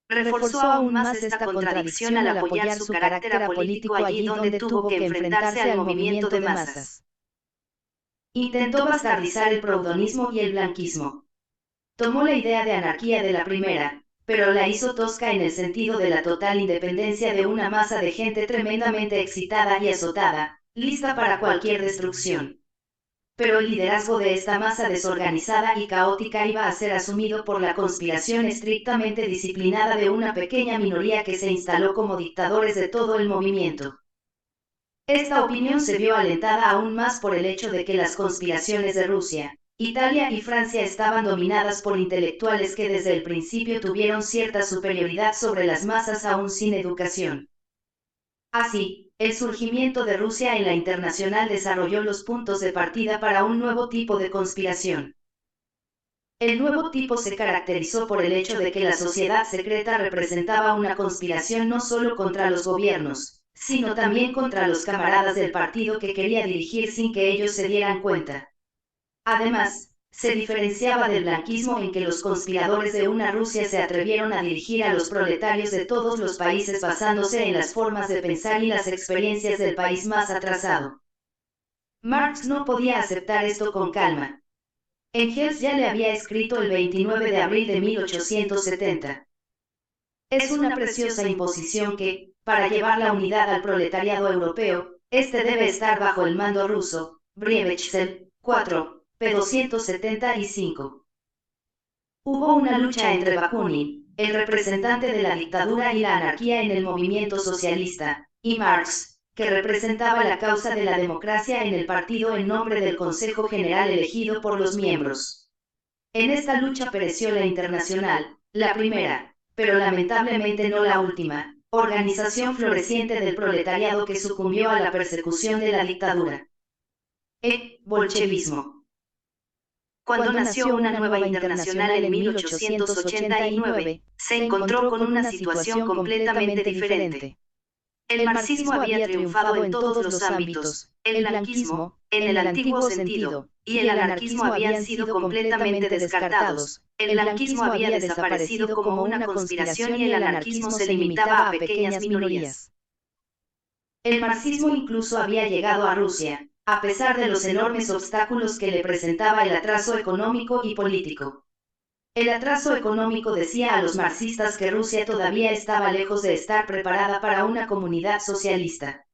Reforzó aún más esta contradicción al apoyar su carácter apolítico allí donde tuvo que enfrentarse al movimiento de masas. Intentó bastardizar el proudonismo y el blanquismo. Tomó la idea de anarquía de la primera, pero la hizo tosca en el sentido de la total independencia de una masa de gente tremendamente excitada y azotada, lista para cualquier destrucción. Pero el liderazgo de esta masa desorganizada y caótica iba a ser asumido por la conspiración estrictamente disciplinada de una pequeña minoría que se instaló como dictadores de todo el movimiento. Esta opinión se vio alentada aún más por el hecho de que las conspiraciones de Rusia, Italia y Francia estaban dominadas por intelectuales que desde el principio tuvieron cierta superioridad sobre las masas aún sin educación. Así, el surgimiento de Rusia en la internacional desarrolló los puntos de partida para un nuevo tipo de conspiración. El nuevo tipo se caracterizó por el hecho de que la sociedad secreta representaba una conspiración no solo contra los gobiernos, sino también contra los camaradas del partido que quería dirigir sin que ellos se dieran cuenta. Además, se diferenciaba del blanquismo en que los conspiradores de una Rusia se atrevieron a dirigir a los proletarios de todos los países basándose en las formas de pensar y las experiencias del país más atrasado. Marx no podía aceptar esto con calma. Engels ya le había escrito el 29 de abril de 1870. Es una preciosa imposición que, para llevar la unidad al proletariado europeo, este debe estar bajo el mando ruso. Brievechsel, 4, p. 275. Hubo una lucha entre Bakunin, el representante de la dictadura y la anarquía en el movimiento socialista, y Marx, que representaba la causa de la democracia en el partido en nombre del Consejo General elegido por los miembros. En esta lucha pereció la Internacional, la primera, pero lamentablemente no la última, organización floreciente del proletariado que sucumbió a la persecución de la dictadura. Bolchevismo. Cuando nació una nueva internacional en 1889, se encontró con una situación completamente diferente. El marxismo había triunfado en todos los ámbitos, el blanquismo, en el antiguo sentido, y el anarquismo habían sido completamente descartados. El blanquismo había desaparecido como una conspiración y el anarquismo se limitaba a pequeñas minorías. El marxismo incluso había llegado a Rusia, a pesar de los enormes obstáculos que le presentaba el atraso económico y político. El atraso económico decía a los marxistas que Rusia todavía estaba lejos de estar preparada para una comunidad socialista.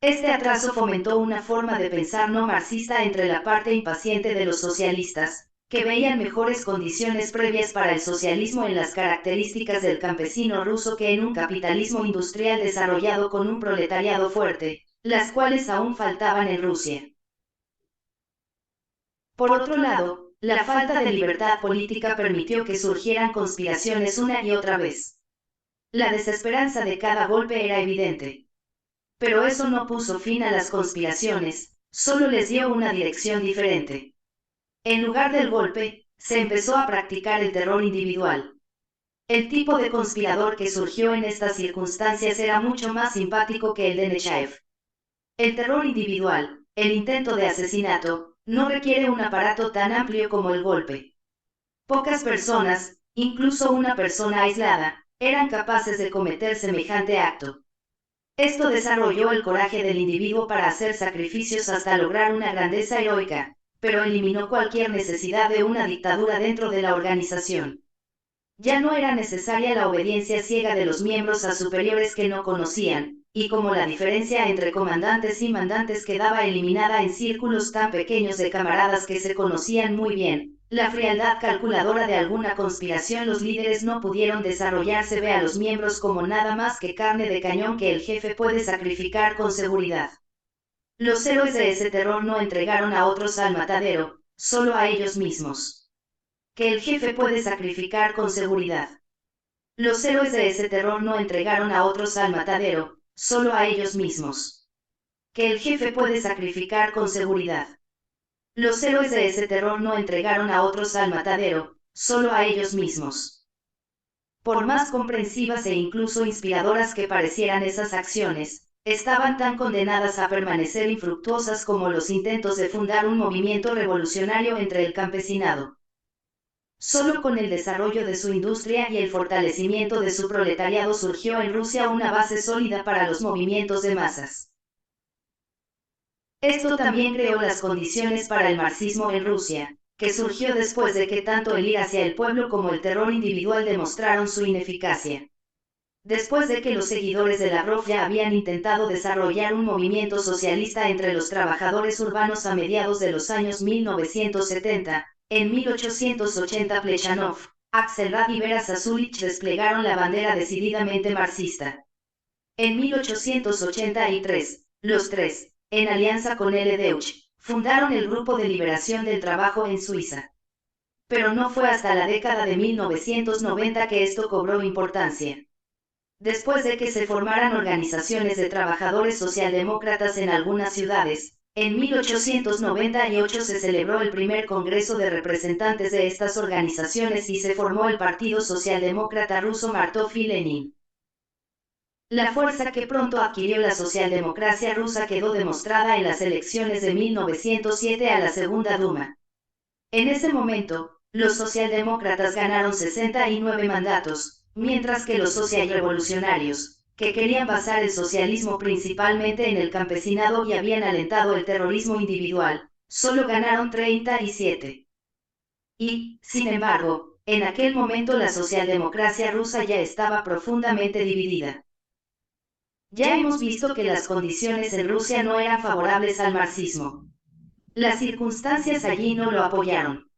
Este atraso fomentó una forma de pensar no marxista entre la parte impaciente de los socialistas, que veían mejores condiciones previas para el socialismo en las características del campesino ruso que en un capitalismo industrial desarrollado con un proletariado fuerte, las cuales aún faltaban en Rusia. Por otro lado, la falta de libertad política permitió que surgieran conspiraciones una y otra vez. La desesperanza de cada golpe era evidente. Pero eso no puso fin a las conspiraciones, solo les dio una dirección diferente. En lugar del golpe, se empezó a practicar el terror individual. El tipo de conspirador que surgió en estas circunstancias era mucho más simpático que el de Nechayev. El terror individual, el intento de asesinato, no requiere un aparato tan amplio como el golpe. Pocas personas, Incluso una persona aislada, eran capaces de cometer semejante acto. Esto desarrolló el coraje del individuo para hacer sacrificios hasta lograr una grandeza heroica, pero eliminó cualquier necesidad de una dictadura dentro de la organización. Ya no era necesaria la obediencia ciega de los miembros a superiores que no conocían, y como la diferencia entre comandantes y mandantes quedaba eliminada en círculos tan pequeños de camaradas que se conocían muy bien, la frialdad calculadora de alguna conspiración, los líderes no pudieron desarrollarse, ve a los miembros como nada más que carne de cañón que el jefe puede sacrificar con seguridad. Los héroes de ese terror no entregaron a otros al matadero, solo a ellos mismos. Que el jefe puede sacrificar con seguridad. Los héroes de ese terror no entregaron a otros al matadero, solo a ellos mismos. Que el jefe puede sacrificar con seguridad. Los héroes de ese terror no entregaron a otros al matadero, solo a ellos mismos. Por más comprensivas e incluso inspiradoras que parecieran esas acciones, estaban tan condenadas a permanecer infructuosas como los intentos de fundar un movimiento revolucionario entre el campesinado. Solo con el desarrollo de su industria y el fortalecimiento de su proletariado surgió en Rusia una base sólida para los movimientos de masas. Esto también creó las condiciones para el marxismo en Rusia, que surgió después de que tanto el ir hacia el pueblo como el terror individual demostraron su ineficacia. Después de que los seguidores de Lavrov ya habían intentado desarrollar un movimiento socialista entre los trabajadores urbanos a mediados de los años 1970, en 1880 Plekhanov, Axelrad y Vera Zasulich desplegaron la bandera decididamente marxista. En 1883, los tres, en alianza con L. Deutsch, fundaron el Grupo de Liberación del Trabajo en Suiza. Pero no fue hasta la década de 1990 que esto cobró importancia. Después de que se formaran organizaciones de trabajadores socialdemócratas en algunas ciudades, en 1898 se celebró el primer Congreso de Representantes de estas organizaciones y se formó el Partido Socialdemócrata Ruso Martov y Lenin. La fuerza que pronto adquirió la socialdemocracia rusa quedó demostrada en las elecciones de 1907 a la Segunda Duma. En ese momento, los socialdemócratas ganaron 69 mandatos, mientras que los socialrevolucionarios, que querían basar el socialismo principalmente en el campesinado y habían alentado el terrorismo individual, solo ganaron 37. Y, sin embargo, en aquel momento la socialdemocracia rusa ya estaba profundamente dividida. Ya hemos visto que las condiciones en Rusia no eran favorables al marxismo. Las circunstancias allí no lo apoyaron.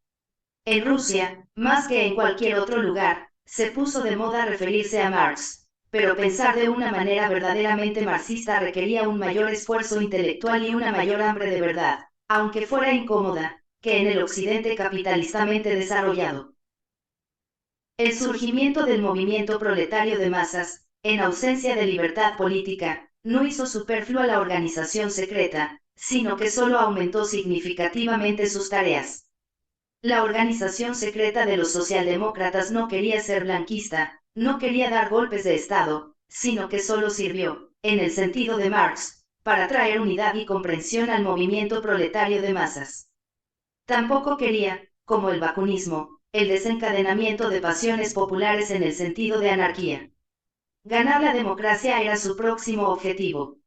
En Rusia, más que en cualquier otro lugar, se puso de moda referirse a Marx, pero pensar de una manera verdaderamente marxista requería un mayor esfuerzo intelectual y una mayor hambre de verdad, aunque fuera incómoda, que en el occidente capitalistamente desarrollado. El surgimiento del movimiento proletario de masas, en ausencia de libertad política, no hizo superflua la organización secreta, sino que solo aumentó significativamente sus tareas. La organización secreta de los socialdemócratas no quería ser blanquista, no quería dar golpes de Estado, sino que solo sirvió, en el sentido de Marx, para traer unidad y comprensión al movimiento proletario de masas. Tampoco quería, como el bakunismo, el desencadenamiento de pasiones populares en el sentido de anarquía. Ganar la democracia era su próximo objetivo.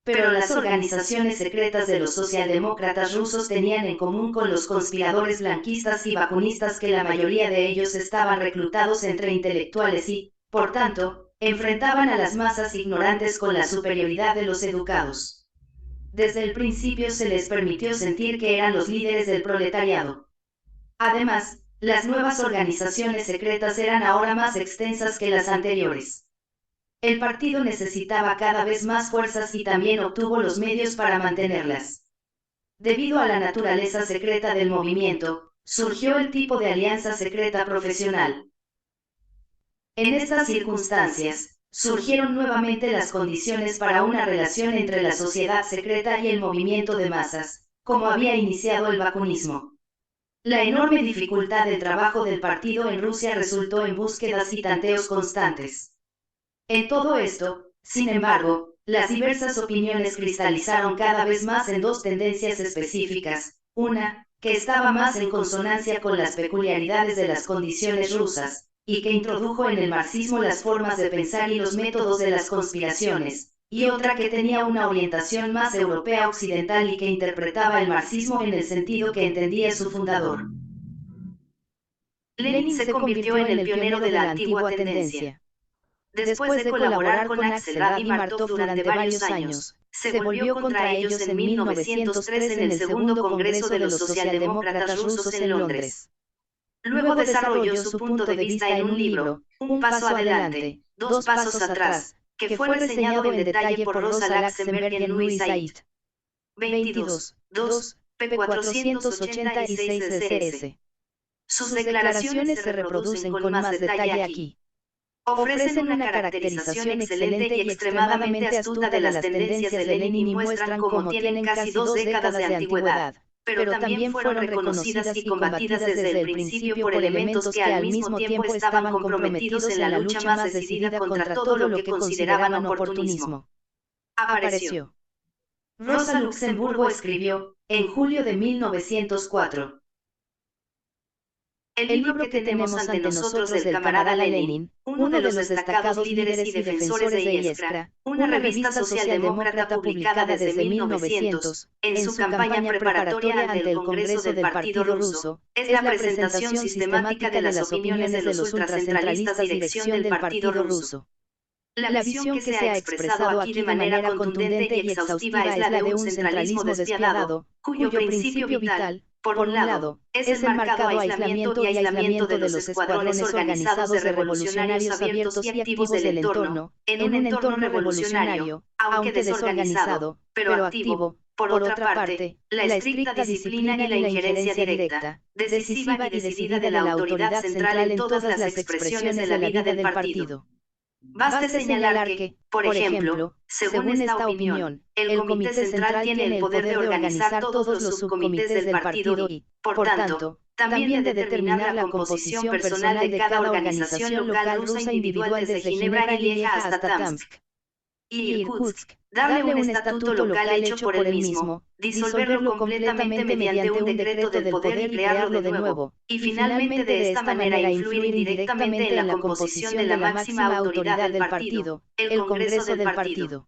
Pero las organizaciones secretas de los socialdemócratas rusos tenían en común con los conspiradores blanquistas y bakunistas que la mayoría de ellos estaban reclutados entre intelectuales y, por tanto, enfrentaban a las masas ignorantes con la superioridad de los educados. Desde el principio se les permitió sentir que eran los líderes del proletariado. Además, las nuevas organizaciones secretas eran ahora más extensas que las anteriores. El partido necesitaba cada vez más fuerzas y también obtuvo los medios para mantenerlas. Debido a la naturaleza secreta del movimiento, surgió el tipo de alianza secreta profesional. En estas circunstancias, surgieron nuevamente las condiciones para una relación entre la sociedad secreta y el movimiento de masas, como había iniciado el bakunismo. La enorme dificultad del trabajo del partido en Rusia resultó en búsquedas y tanteos constantes. En todo esto, sin embargo, las diversas opiniones cristalizaron cada vez más en dos tendencias específicas, una, que estaba más en consonancia con las peculiaridades de las condiciones rusas, y que introdujo en el marxismo las formas de pensar y los métodos de las conspiraciones, y otra que tenía una orientación más europea occidental y que interpretaba el marxismo en el sentido que entendía su fundador. Lenin se convirtió en el pionero de la antigua tendencia. Después de colaborar con Axelrad y Martov durante varios años, se volvió contra ellos en 1903 en el segundo Congreso de los Socialdemócratas Rusos en Londres. Luego desarrolló su punto de vista en un libro, Un paso adelante, dos pasos atrás, que fue reseñado en detalle por Rosa Luxemburg en Louis Haidt. 22, 2, p. 486 cs. Sus declaraciones se reproducen con más detalle aquí. Ofrecen una caracterización excelente y extremadamente astuta de las tendencias de Lenin y muestran cómo tienen casi 2 décadas de antigüedad, pero también fueron reconocidas y combatidas desde el principio por elementos que al mismo tiempo estaban comprometidos en la lucha más decidida contra todo lo que consideraban oportunismo. Apareció. Rosa Luxemburgo escribió, en julio de 1904. El libro que tenemos ante nosotros del camarada Lenin, uno de los destacados líderes y defensores de Iskra, una revista socialdemócrata publicada desde 1900, en su campaña preparatoria ante el Congreso del Partido Ruso, es la presentación sistemática de las opiniones de los ultracentralistas dirección del Partido Ruso. La visión que se ha expresado aquí de manera contundente y exhaustiva es la de un centralismo despiadado, cuyo principio vital, por un lado, es el marcado aislamiento y aislamiento de los escuadrones organizados de revolucionarios abiertos y activos del entorno, en un entorno revolucionario, aunque desorganizado, pero activo. Por otra parte, la estricta disciplina y la injerencia directa, decisiva y decidida de la autoridad central en todas las expresiones de la vida del partido. Baste señalar que, por ejemplo, según esta opinión, el Comité Central tiene el poder de organizar todos los subcomités del partido y, por tanto, también de determinar la composición personal de cada organización local rusa individual desde Ginebra y Lieja hasta Tomsk y Irkutsk, darle un estatuto local hecho por él mismo, disolverlo completamente mediante un decreto del poder y crearlo de nuevo, y finalmente de esta manera influir indirectamente en la composición de la máxima autoridad del partido, el Congreso del Partido.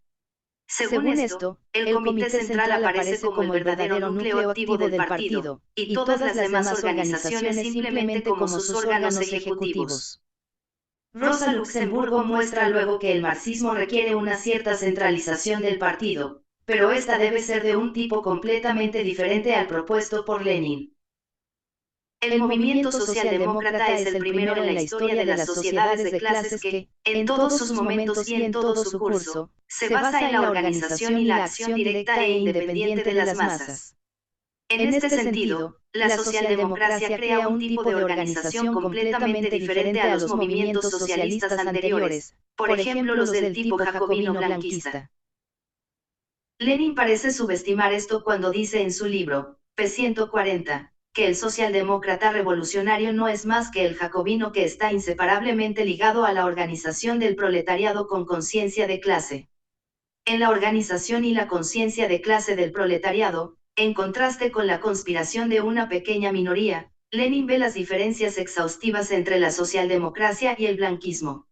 Según esto, el Comité Central aparece como el verdadero núcleo activo del partido, y todas las demás organizaciones simplemente como sus órganos ejecutivos. Rosa Luxemburgo muestra luego que el marxismo requiere una cierta centralización del partido, pero esta debe ser de un tipo completamente diferente al propuesto por Lenin. El movimiento socialdemócrata es el primero en la historia de las sociedades de clases que, en todos sus momentos y en todo su curso, se basa en la organización y la acción directa e independiente de las masas. En este sentido, la socialdemocracia crea un tipo de organización completamente diferente a los movimientos socialistas anteriores, por ejemplo los del tipo jacobino blanquista. Lenin parece subestimar esto cuando dice en su libro, p. 140, que el socialdemócrata revolucionario no es más que el jacobino que está inseparablemente ligado a la organización del proletariado con conciencia de clase. En la organización y la conciencia de clase del proletariado, en contraste con la conspiración de una pequeña minoría, Lenin ve las diferencias exhaustivas entre la socialdemocracia y el blanquismo.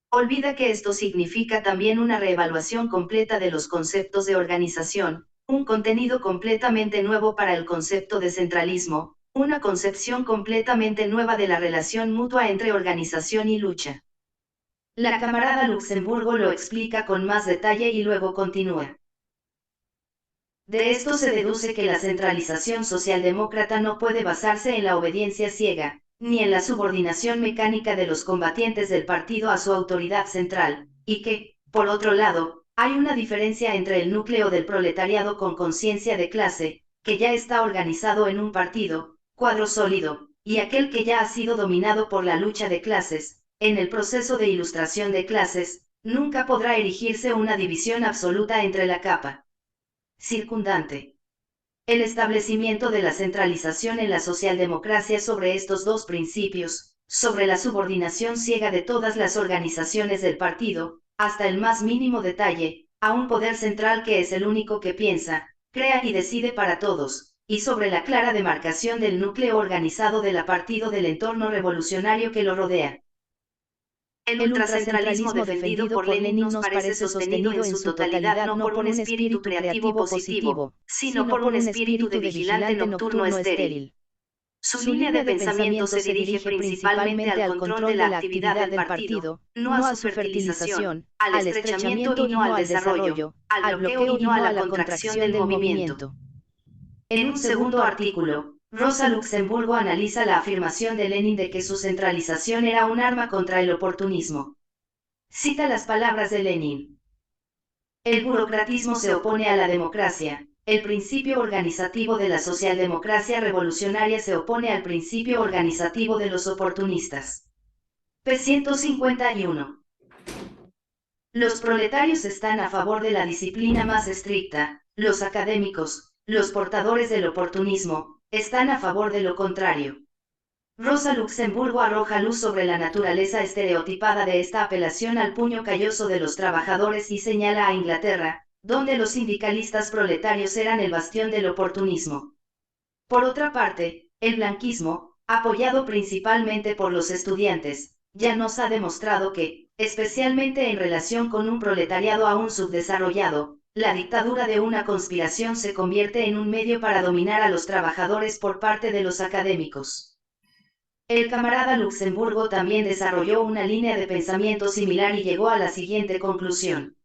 Olvida que esto significa también una reevaluación completa de los conceptos de organización, un contenido completamente nuevo para el concepto de centralismo, una concepción completamente nueva de la relación mutua entre organización y lucha. La camarada Luxemburgo lo explica con más detalle y luego continúa. De esto se deduce que la centralización socialdemócrata no puede basarse en la obediencia ciega, ni en la subordinación mecánica de los combatientes del partido a su autoridad central, y que, por otro lado, hay una diferencia entre el núcleo del proletariado con conciencia de clase, que ya está organizado en un partido, cuadro sólido, y aquel que ya ha sido dominado por la lucha de clases. En el proceso de ilustración de clases, nunca podrá erigirse una división absoluta entre la capa circundante. El establecimiento de la centralización en la socialdemocracia sobre estos dos principios, sobre la subordinación ciega de todas las organizaciones del partido, hasta el más mínimo detalle, a un poder central que es el único que piensa, crea y decide para todos, y sobre la clara demarcación del núcleo organizado del partido del entorno revolucionario que lo rodea. El ultracentralismo defendido por Lenin nos parece sostenido en su totalidad no por un espíritu creativo positivo, sino por un espíritu de vigilante nocturno estéril. Su línea de pensamiento se dirige principalmente al control de la actividad del partido, no a su fertilización, al estrechamiento y no al desarrollo, al bloqueo y no a la contracción del movimiento. En un segundo artículo, Rosa Luxemburgo analiza la afirmación de Lenin de que su centralización era un arma contra el oportunismo. Cita las palabras de Lenin. El burocratismo se opone a la democracia. El principio organizativo de la socialdemocracia revolucionaria se opone al principio organizativo de los oportunistas. P. 151. Los proletarios están a favor de la disciplina más estricta, los académicos, los portadores del oportunismo, están a favor de lo contrario. Rosa Luxemburgo arroja luz sobre la naturaleza estereotipada de esta apelación al puño calloso de los trabajadores y señala a Inglaterra, donde los sindicalistas proletarios eran el bastión del oportunismo. Por otra parte, el blanquismo, apoyado principalmente por los estudiantes, ya nos ha demostrado que, especialmente en relación con un proletariado aún subdesarrollado, la dictadura de una conspiración se convierte en un medio para dominar a los trabajadores por parte de los académicos. El camarada Luxemburgo también desarrolló una línea de pensamiento similar y llegó a la siguiente conclusión.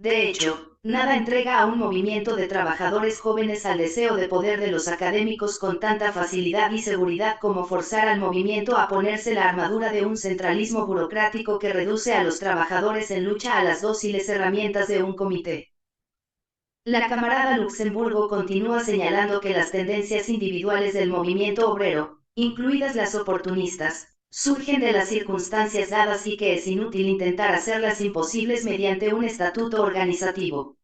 De hecho, nada entrega a un movimiento de trabajadores jóvenes al deseo de poder de los académicos con tanta facilidad y seguridad como forzar al movimiento a ponerse la armadura de un centralismo burocrático que reduce a los trabajadores en lucha a las dóciles herramientas de un comité. La camarada Luxemburgo continúa señalando que las tendencias individuales del movimiento obrero, incluidas las oportunistas, surgen de las circunstancias dadas y que es inútil intentar hacerlas imposibles mediante un estatuto organizativo.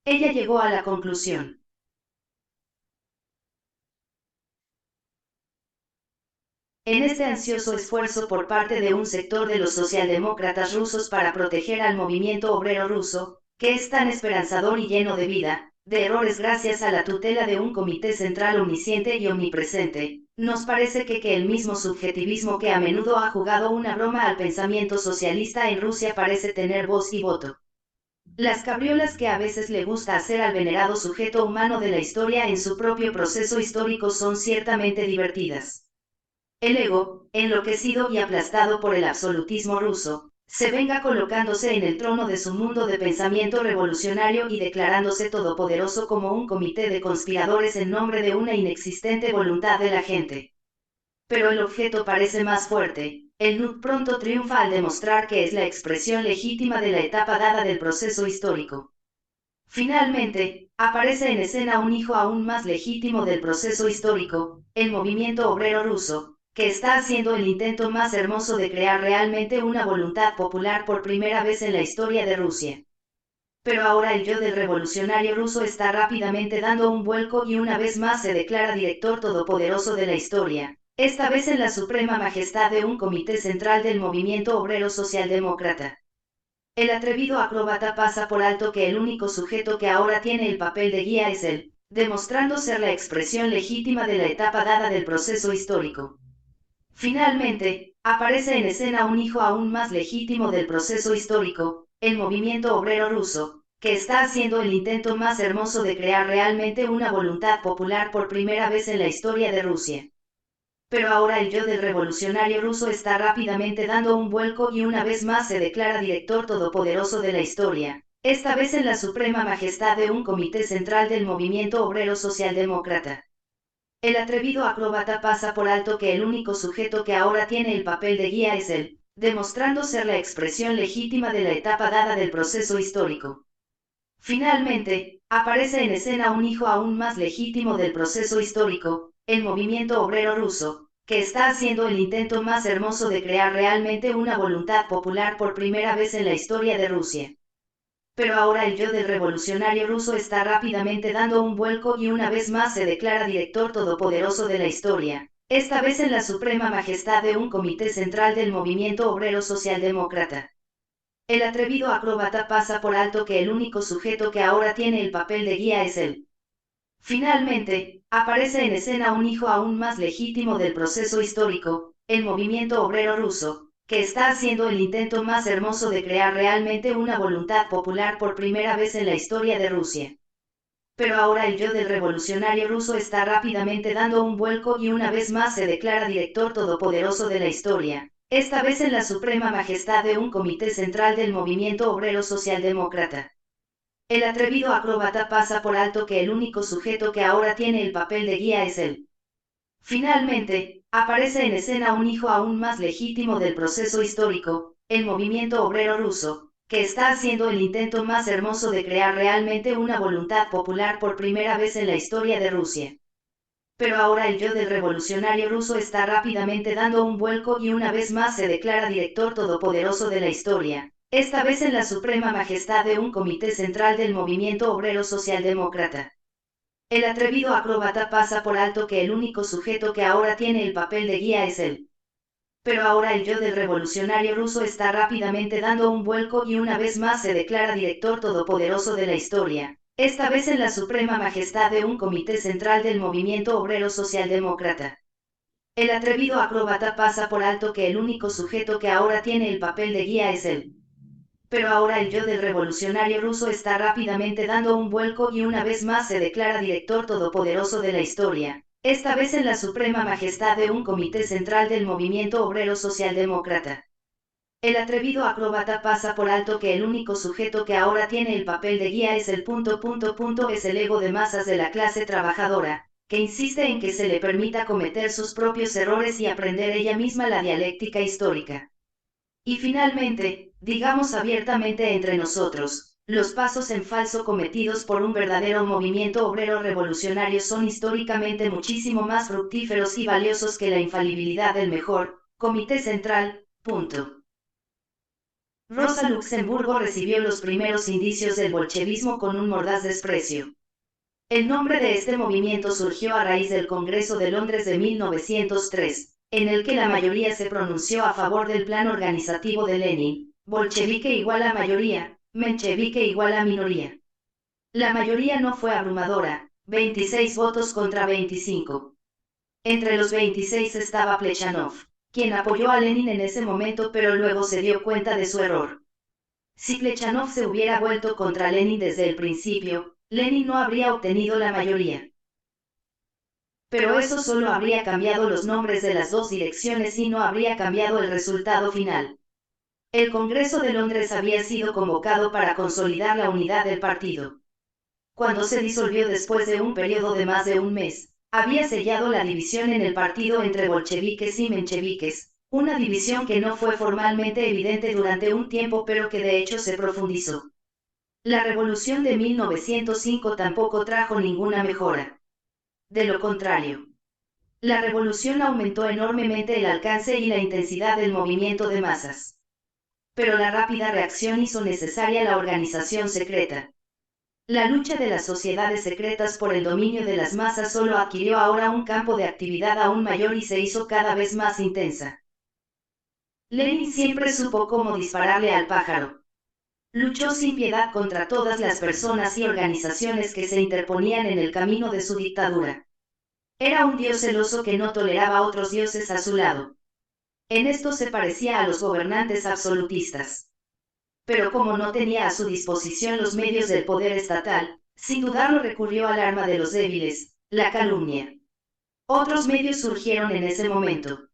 Ella llegó a la conclusión. En este ansioso esfuerzo por parte de un sector de los socialdemócratas rusos para proteger al movimiento obrero ruso, que es tan esperanzador y lleno de vida, de errores gracias a la tutela de un comité central omnisciente y omnipresente, nos parece que el mismo subjetivismo que a menudo ha jugado una broma al pensamiento socialista en Rusia parece tener voz y voto. Las cabriolas que a veces le gusta hacer al venerado sujeto humano de la historia en su propio proceso histórico son ciertamente divertidas. El ego, enloquecido y aplastado por el absolutismo ruso, se venga colocándose en el trono de su mundo de pensamiento revolucionario y declarándose todopoderoso como un comité de conspiradores en nombre de una inexistente voluntad de la gente. Pero el objeto parece más fuerte, el NUD pronto triunfa al demostrar que es la expresión legítima de la etapa dada del proceso histórico. Finalmente, aparece en escena un hijo aún más legítimo del proceso histórico, el movimiento obrero ruso, que está haciendo el intento más hermoso de crear realmente una voluntad popular por primera vez en la historia de Rusia. Pero ahora el yo del revolucionario ruso está rápidamente dando un vuelco y una vez más se declara director todopoderoso de la historia, esta vez en la suprema majestad de un comité central del movimiento obrero socialdemócrata. El atrevido acróbata pasa por alto que el único sujeto que ahora tiene el papel de guía es él, demostrando ser la expresión legítima de la etapa dada del proceso histórico. Finalmente, aparece en escena un hijo aún más legítimo del proceso histórico, el movimiento obrero ruso, que está haciendo el intento más hermoso de crear realmente una voluntad popular por primera vez en la historia de Rusia. Pero ahora el yo del revolucionario ruso está rápidamente dando un vuelco y una vez más se declara director todopoderoso de la historia, esta vez en la suprema majestad de un comité central del movimiento obrero socialdemócrata. El atrevido acróbata pasa por alto que el único sujeto que ahora tiene el papel de guía es él, demostrando ser la expresión legítima de la etapa dada del proceso histórico. Finalmente, aparece en escena un hijo aún más legítimo del proceso histórico, el movimiento obrero ruso, que está haciendo el intento más hermoso de crear realmente una voluntad popular por primera vez en la historia de Rusia. Pero ahora el yo del revolucionario ruso está rápidamente dando un vuelco y una vez más se declara director todopoderoso de la historia, esta vez en la suprema majestad de un comité central del movimiento obrero socialdemócrata. El atrevido acróbata pasa por alto que el único sujeto que ahora tiene el papel de guía es él. Finalmente, aparece en escena un hijo aún más legítimo del proceso histórico, el movimiento obrero ruso, que está haciendo el intento más hermoso de crear realmente una voluntad popular por primera vez en la historia de Rusia. Pero ahora el yo del revolucionario ruso está rápidamente dando un vuelco y una vez más se declara director todopoderoso de la historia, esta vez en la suprema majestad de un comité central del movimiento obrero socialdemócrata. El atrevido acróbata pasa por alto que el único sujeto que ahora tiene el papel de guía es él. Finalmente, aparece en escena un hijo aún más legítimo del proceso histórico, el movimiento obrero ruso, que está haciendo el intento más hermoso de crear realmente una voluntad popular por primera vez en la historia de Rusia. Pero ahora el yo del revolucionario ruso está rápidamente dando un vuelco y una vez más se declara director todopoderoso de la historia, esta vez en la suprema majestad de un comité central del movimiento obrero socialdemócrata. El atrevido acróbata pasa por alto que el único sujeto que ahora tiene el papel de guía es él. Pero ahora el yo del revolucionario ruso está rápidamente dando un vuelco y una vez más se declara director todopoderoso de la historia, esta vez en la suprema majestad de un comité central del movimiento obrero socialdemócrata. El atrevido acróbata pasa por alto que el único sujeto que ahora tiene el papel de guía es él. Pero ahora el yo del revolucionario ruso está rápidamente dando un vuelco y una vez más se declara director todopoderoso de la historia, esta vez en la suprema majestad de un comité central del movimiento obrero socialdemócrata. El atrevido acróbata pasa por alto que el único sujeto que ahora tiene el papel de guía es es el ego de masas de la clase trabajadora, que insiste en que se le permita cometer sus propios errores y aprender ella misma la dialéctica histórica. Y finalmente, digamos abiertamente entre nosotros, los pasos en falso cometidos por un verdadero movimiento obrero revolucionario son históricamente muchísimo más fructíferos y valiosos que la infalibilidad del mejor comité central. Punto. Rosa Luxemburgo recibió los primeros indicios del bolchevismo con un mordaz desprecio. El nombre de este movimiento surgió a raíz del Congreso de Londres de 1903, en el que la mayoría se pronunció a favor del plan organizativo de Lenin, bolchevique igual a mayoría, menchevique igual a minoría. La mayoría no fue abrumadora, 26 votos contra 25. Entre los 26 estaba Plechanov, quien apoyó a Lenin en ese momento pero luego se dio cuenta de su error. Si Plechanov se hubiera vuelto contra Lenin desde el principio, Lenin no habría obtenido la mayoría. Pero eso solo habría cambiado los nombres de las dos direcciones y no habría cambiado el resultado final. El Congreso de Londres había sido convocado para consolidar la unidad del partido. Cuando se disolvió después de un periodo de más de un mes, había sellado la división en el partido entre bolcheviques y mencheviques, una división que no fue formalmente evidente durante un tiempo pero que de hecho se profundizó. La revolución de 1905 tampoco trajo ninguna mejora. De lo contrario, la revolución aumentó enormemente el alcance y la intensidad del movimiento de masas. Pero la rápida reacción hizo necesaria la organización secreta. La lucha de las sociedades secretas por el dominio de las masas solo adquirió ahora un campo de actividad aún mayor y se hizo cada vez más intensa. Lenin siempre supo cómo dispararle al pájaro. Luchó sin piedad contra todas las personas y organizaciones que se interponían en el camino de su dictadura. Era un dios celoso que no toleraba otros dioses a su lado. En esto se parecía a los gobernantes absolutistas. Pero como no tenía a su disposición los medios del poder estatal, sin dudarlo recurrió al arma de los débiles, la calumnia. Otros medios surgieron en ese momento.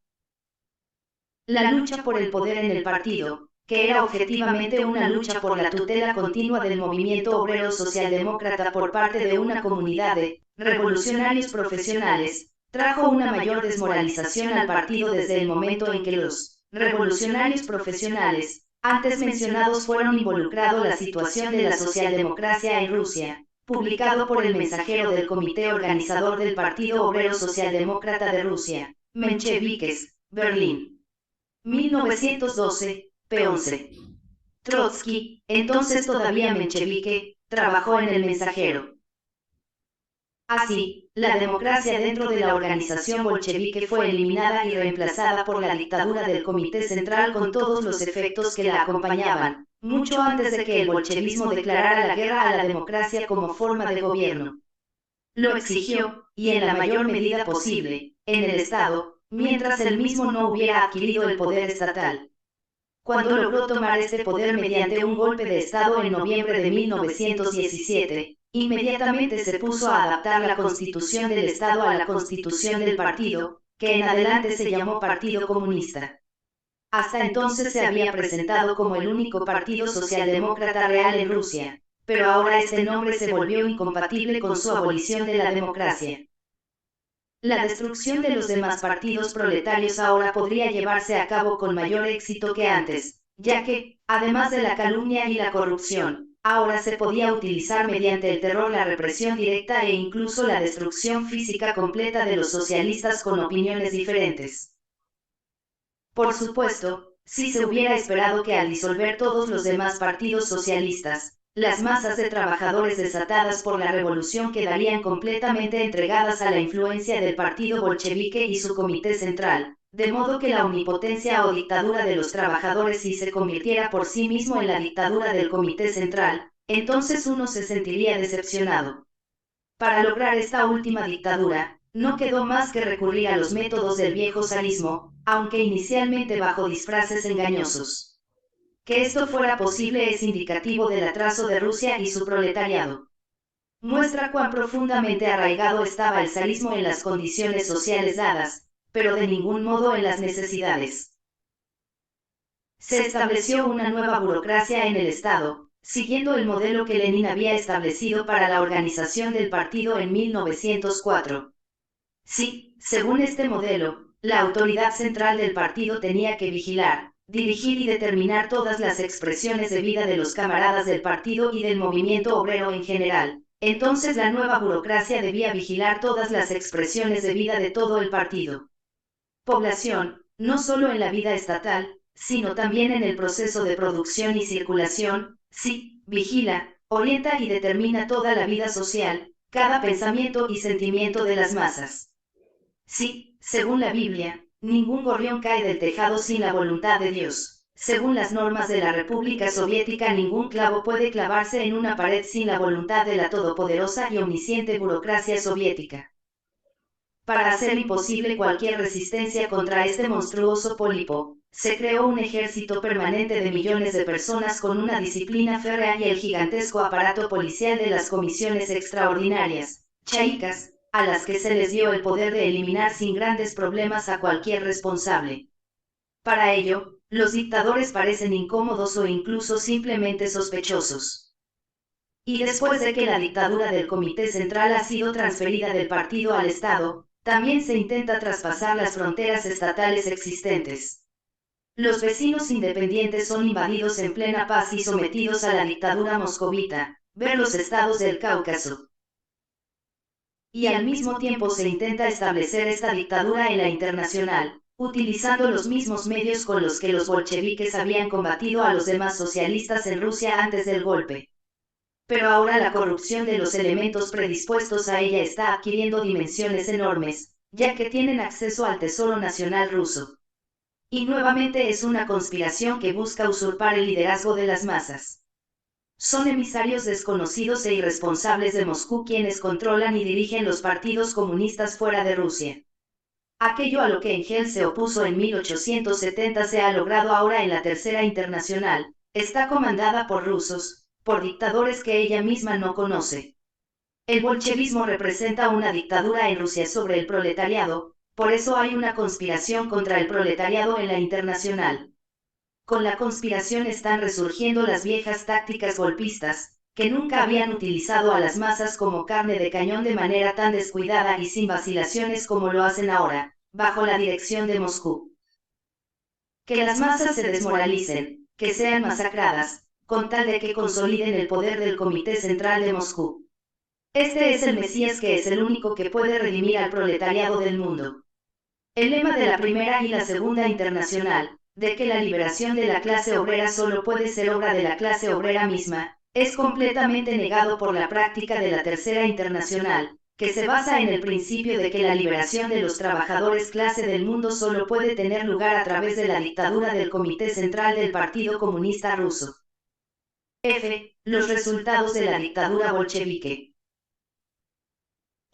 La lucha por el poder en el partido, que era objetivamente una lucha por la tutela continua del movimiento obrero socialdemócrata por parte de una comunidad de revolucionarios profesionales, trajo una mayor desmoralización al partido desde el momento en que los revolucionarios profesionales, antes mencionados, fueron involucrados. La situación de la socialdemocracia en Rusia, publicado por el mensajero del comité organizador del Partido Obrero Socialdemócrata de Rusia, mencheviques, Berlín. 1912, p. 11. Trotsky, entonces todavía menchevique, trabajó en el mensajero. Así, la democracia dentro de la organización bolchevique fue eliminada y reemplazada por la dictadura del Comité Central con todos los efectos que la acompañaban, mucho antes de que el bolchevismo declarara la guerra a la democracia como forma de gobierno. Lo exigió, y en la mayor medida posible, en el Estado, mientras él mismo no hubiera adquirido el poder estatal. Cuando logró tomar este poder mediante un golpe de Estado en noviembre de 1917, inmediatamente se puso a adaptar la constitución del Estado a la constitución del partido, que en adelante se llamó Partido Comunista. Hasta entonces se había presentado como el único partido socialdemócrata real en Rusia, pero ahora este nombre se volvió incompatible con su abolición de la democracia. La destrucción de los demás partidos proletarios ahora podría llevarse a cabo con mayor éxito que antes, ya que, además de la calumnia y la corrupción, ahora se podía utilizar mediante el terror la represión directa e incluso la destrucción física completa de los socialistas con opiniones diferentes. Por supuesto, si se hubiera esperado que al disolver todos los demás partidos socialistas, las masas de trabajadores desatadas por la revolución quedarían completamente entregadas a la influencia del partido bolchevique y su comité central, de modo que la omnipotencia o dictadura de los trabajadores si se convirtiera por sí mismo en la dictadura del comité central, entonces uno se sentiría decepcionado. Para lograr esta última dictadura, no quedó más que recurrir a los métodos del viejo zarismo, aunque inicialmente bajo disfraces engañosos. Que esto fuera posible es indicativo del atraso de Rusia y su proletariado. Muestra cuán profundamente arraigado estaba el zarismo en las condiciones sociales dadas, pero de ningún modo en las necesidades. Se estableció una nueva burocracia en el Estado, siguiendo el modelo que Lenin había establecido para la organización del partido en 1904. Sí, según este modelo, la autoridad central del partido tenía que vigilar, dirigir y determinar todas las expresiones de vida de los camaradas del partido y del movimiento obrero en general. Entonces la nueva burocracia debía vigilar todas las expresiones de vida de todo el partido. Población, no solo en la vida estatal, sino también en el proceso de producción y circulación, sí, vigila, orienta y determina toda la vida social, cada pensamiento y sentimiento de las masas. Sí, según la Biblia, ningún gorrión cae del tejado sin la voluntad de Dios. Según las normas de la República Soviética, ningún clavo puede clavarse en una pared sin la voluntad de la todopoderosa y omnisciente burocracia soviética. Para hacer imposible cualquier resistencia contra este monstruoso pólipo, se creó un ejército permanente de millones de personas con una disciplina férrea y el gigantesco aparato policial de las comisiones extraordinarias, chaikas, a las que se les dio el poder de eliminar sin grandes problemas a cualquier responsable. Para ello, los dictadores parecen incómodos o incluso simplemente sospechosos. Y después de que la dictadura del Comité Central ha sido transferida del partido al Estado, también se intenta traspasar las fronteras estatales existentes. Los vecinos independientes son invadidos en plena paz y sometidos a la dictadura moscovita, ver los estados del Cáucaso. Y al mismo tiempo se intenta establecer esta dictadura en la internacional, utilizando los mismos medios con los que los bolcheviques habían combatido a los demás socialistas en Rusia antes del golpe. Pero ahora la corrupción de los elementos predispuestos a ella está adquiriendo dimensiones enormes, ya que tienen acceso al tesoro nacional ruso. Y nuevamente es una conspiración que busca usurpar el liderazgo de las masas. Son emisarios desconocidos e irresponsables de Moscú quienes controlan y dirigen los partidos comunistas fuera de Rusia. Aquello a lo que Engels se opuso en 1870 se ha logrado ahora en la Tercera Internacional, está comandada por rusos, por dictadores que ella misma no conoce. El bolchevismo representa una dictadura en Rusia sobre el proletariado, por eso hay una conspiración contra el proletariado en la internacional. Con la conspiración están resurgiendo las viejas tácticas golpistas, que nunca habían utilizado a las masas como carne de cañón de manera tan descuidada y sin vacilaciones como lo hacen ahora, bajo la dirección de Moscú. Que las masas se desmoralicen, que sean masacradas, con tal de que consoliden el poder del Comité Central de Moscú. Este es el Mesías que es el único que puede redimir al proletariado del mundo. El lema de la Primera y la Segunda Internacional, de que la liberación de la clase obrera solo puede ser obra de la clase obrera misma, es completamente negado por la práctica de la Tercera Internacional, que se basa en el principio de que la liberación de los trabajadores clase del mundo solo puede tener lugar a través de la dictadura del Comité Central del Partido Comunista Ruso. F. Los resultados de la dictadura bolchevique.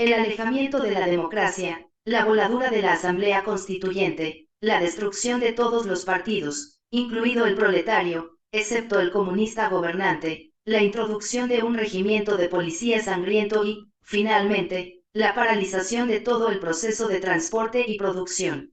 el alejamiento de la democracia, la voladura de la Asamblea Constituyente, la destrucción de todos los partidos, incluido el proletario, excepto el comunista gobernante, la introducción de un regimiento de policía sangriento y, finalmente, la paralización de todo el proceso de transporte y producción.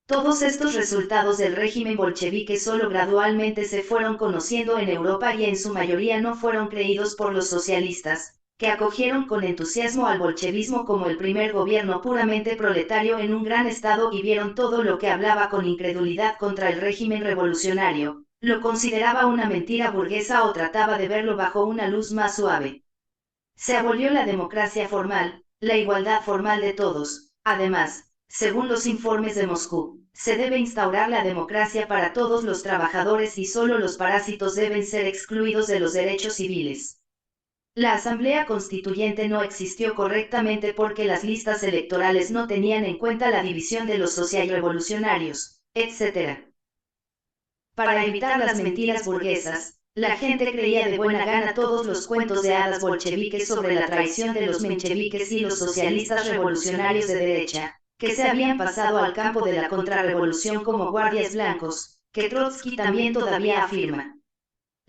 Todos estos resultados del régimen bolchevique solo gradualmente se fueron conociendo en Europa y en su mayoría no fueron creídos por los socialistas, que acogieron con entusiasmo al bolchevismo como el primer gobierno puramente proletario en un gran estado y vieron todo lo que hablaba con incredulidad contra el régimen revolucionario, lo consideraba una mentira burguesa o trataba de verlo bajo una luz más suave. Se abolió la democracia formal, la igualdad formal de todos. Además, según los informes de Moscú, se debe instaurar la democracia para todos los trabajadores y solo los parásitos deben ser excluidos de los derechos civiles. La Asamblea Constituyente no existió correctamente porque las listas electorales no tenían en cuenta la división de los socialrevolucionarios, etc. Para evitar las mentiras burguesas, la gente creía de buena gana todos los cuentos de hadas bolcheviques sobre la traición de los mencheviques y los socialistas revolucionarios de derecha, que se habían pasado al campo de la contrarrevolución como guardias blancos, que Trotsky también todavía afirma.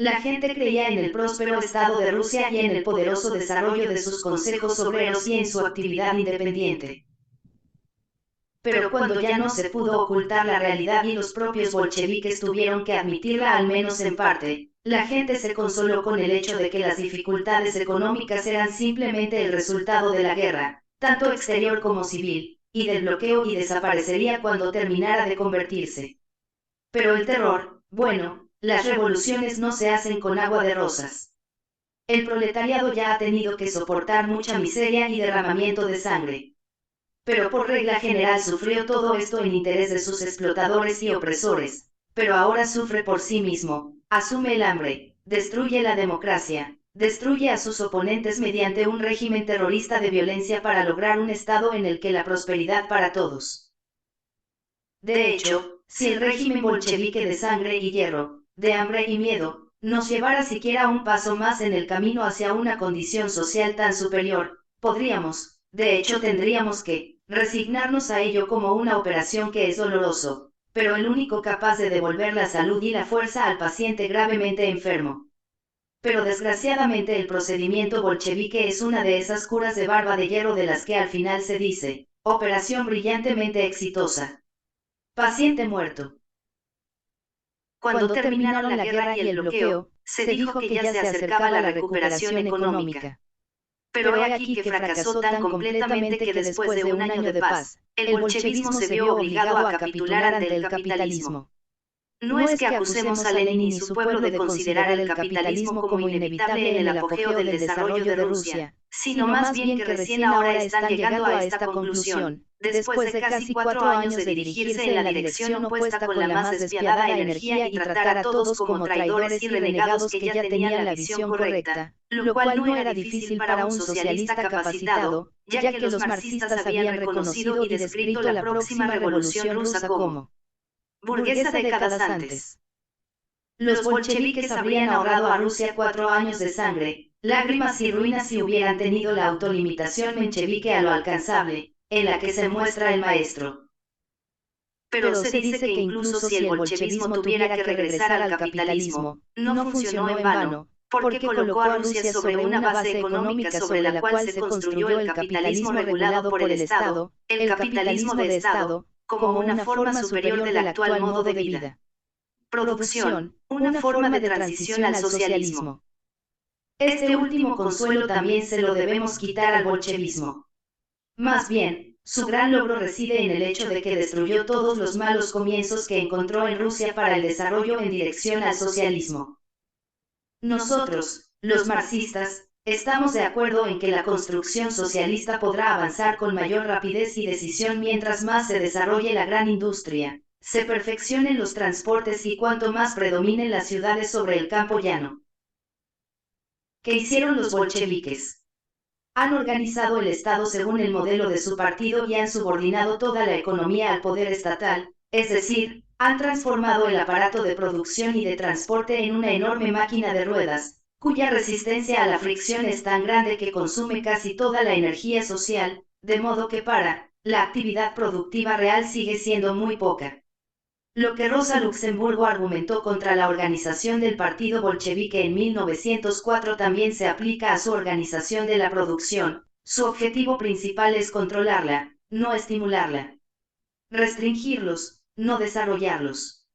La gente creía en el próspero estado de Rusia y en el poderoso desarrollo de sus consejos obreros y en su actividad independiente. Pero cuando ya no se pudo ocultar la realidad y los propios bolcheviques tuvieron que admitirla al menos en parte, la gente se consoló con el hecho de que las dificultades económicas eran simplemente el resultado de la guerra, tanto exterior como civil, y del bloqueo y desaparecería cuando terminara de convertirse. Pero el terror, bueno, las revoluciones no se hacen con agua de rosas. El proletariado ya ha tenido que soportar mucha miseria y derramamiento de sangre. Pero por regla general sufrió todo esto en interés de sus explotadores y opresores, pero ahora sufre por sí mismo, asume el hambre, destruye la democracia, destruye a sus oponentes mediante un régimen terrorista de violencia para lograr un estado en el que la prosperidad para todos. De hecho, si el régimen bolchevique de sangre y hierro, de hambre y miedo, nos llevara siquiera un paso más en el camino hacia una condición social tan superior, podríamos, de hecho tendríamos que, resignarnos a ello como una operación que es doloroso, pero el único capaz de devolver la salud y la fuerza al paciente gravemente enfermo. Pero desgraciadamente el procedimiento bolchevique es una de esas curas de barba de hierro de las que al final se dice, operación brillantemente exitosa. Paciente muerto. Cuando terminaron la guerra y el bloqueo, se dijo que ya se acercaba la recuperación económica. Pero he aquí que fracasó tan completamente que después de un año de paz, el bolchevismo se vio obligado a capitular ante el capitalismo. No es que acusemos a Lenin y su pueblo de considerar el capitalismo como inevitable en el apogeo del desarrollo de Rusia, sino más bien que recién ahora están llegando a esta conclusión, después de casi 4 años de dirigirse en la dirección opuesta con la más despiadada energía y tratar a todos como traidores y renegados que ya tenían la visión correcta, lo cual no era difícil para un socialista capacitado, ya que los marxistas habían reconocido y descrito la próxima revolución rusa como burguesa décadas antes. Los bolcheviques habrían ahorrado a Rusia 4 años de sangre, lágrimas y ruinas si hubieran tenido la autolimitación menchevique a lo alcanzable, en la que se muestra el maestro. Pero se dice que incluso si el bolchevismo tuviera que regresar al capitalismo, no funcionó en vano, porque colocó a Rusia sobre una base económica sobre la cual se construyó el capitalismo regulado por el Estado, el capitalismo de Estado, como una forma superior del actual modo de vida. Producción, una forma de transición al socialismo. Este último consuelo también se lo debemos quitar al bolchevismo. Más bien, su gran logro reside en el hecho de que destruyó todos los malos comienzos que encontró en Rusia para el desarrollo en dirección al socialismo. Nosotros, los marxistas, estamos de acuerdo en que la construcción socialista podrá avanzar con mayor rapidez y decisión mientras más se desarrolle la gran industria, se perfeccionen los transportes y cuanto más predominen las ciudades sobre el campo llano. ¿Qué hicieron los bolcheviques? Han organizado el Estado según el modelo de su partido y han subordinado toda la economía al poder estatal, es decir, han transformado el aparato de producción y de transporte en una enorme máquina de ruedas, cuya resistencia a la fricción es tan grande que consume casi toda la energía social, de modo que la actividad productiva real sigue siendo muy poca. Lo que Rosa Luxemburgo argumentó contra la organización del partido bolchevique en 1904 también se aplica a su organización de la producción. Su objetivo principal es controlarla, no estimularla. Restringirlos, no desarrollarlos.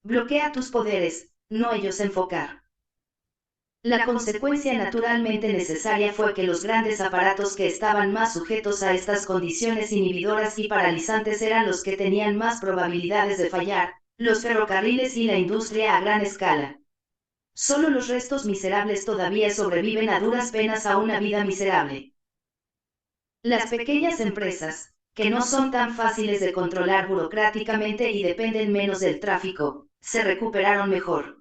Bloquea tus poderes, no ellos enfocar. La consecuencia naturalmente necesaria fue que los grandes aparatos que estaban más sujetos a estas condiciones inhibidoras y paralizantes eran los que tenían más probabilidades de fallar, los ferrocarriles y la industria a gran escala. Solo los restos miserables todavía sobreviven a duras penas a una vida miserable. Las pequeñas empresas, que no son tan fáciles de controlar burocráticamente y dependen menos del tráfico, se recuperaron mejor.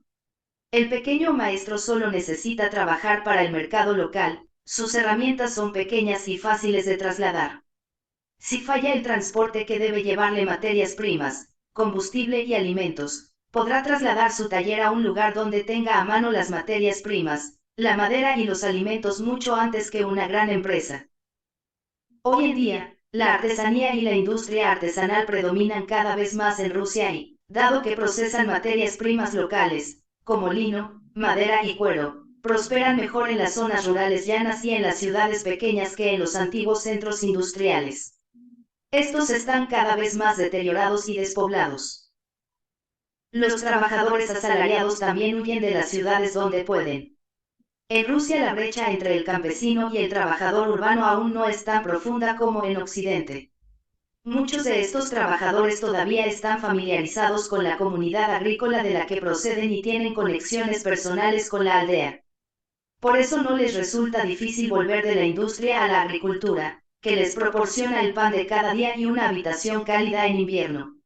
El pequeño maestro solo necesita trabajar para el mercado local, sus herramientas son pequeñas y fáciles de trasladar. Si falla el transporte que debe llevarle materias primas, combustible y alimentos, podrá trasladar su taller a un lugar donde tenga a mano las materias primas, la madera y los alimentos mucho antes que una gran empresa. Hoy en día, la artesanía y la industria artesanal predominan cada vez más en Rusia y, dado que procesan materias primas locales, como lino, madera y cuero, prosperan mejor en las zonas rurales llanas y en las ciudades pequeñas que en los antiguos centros industriales. Estos están cada vez más deteriorados y despoblados. Los trabajadores asalariados también huyen de las ciudades donde pueden. En Rusia la brecha entre el campesino y el trabajador urbano aún no es tan profunda como en Occidente. Muchos de estos trabajadores todavía están familiarizados con la comunidad agrícola de la que proceden y tienen conexiones personales con la aldea. Por eso no les resulta difícil volver de la industria a la agricultura, que les proporciona el pan de cada día y una habitación cálida en invierno.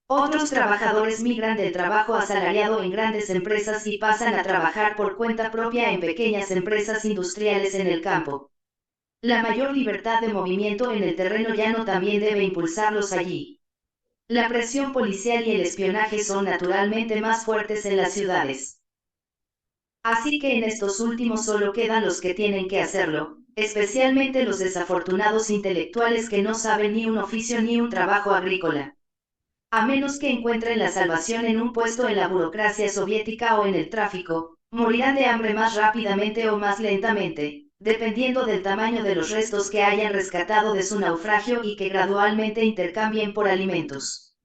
Otros trabajadores migran del trabajo asalariado en grandes empresas y pasan a trabajar por cuenta propia en pequeñas empresas industriales en el campo. La mayor libertad de movimiento en el terreno llano también debe impulsarlos allí. La presión policial y el espionaje son naturalmente más fuertes en las ciudades. Así que en estos últimos solo quedan los que tienen que hacerlo, especialmente los desafortunados intelectuales que no saben ni un oficio ni un trabajo agrícola. A menos que encuentren la salvación en un puesto en la burocracia soviética o en el tráfico, morirán de hambre más rápidamente o más lentamente, dependiendo del tamaño de los restos que hayan rescatado de su naufragio y que gradualmente intercambien por alimentos.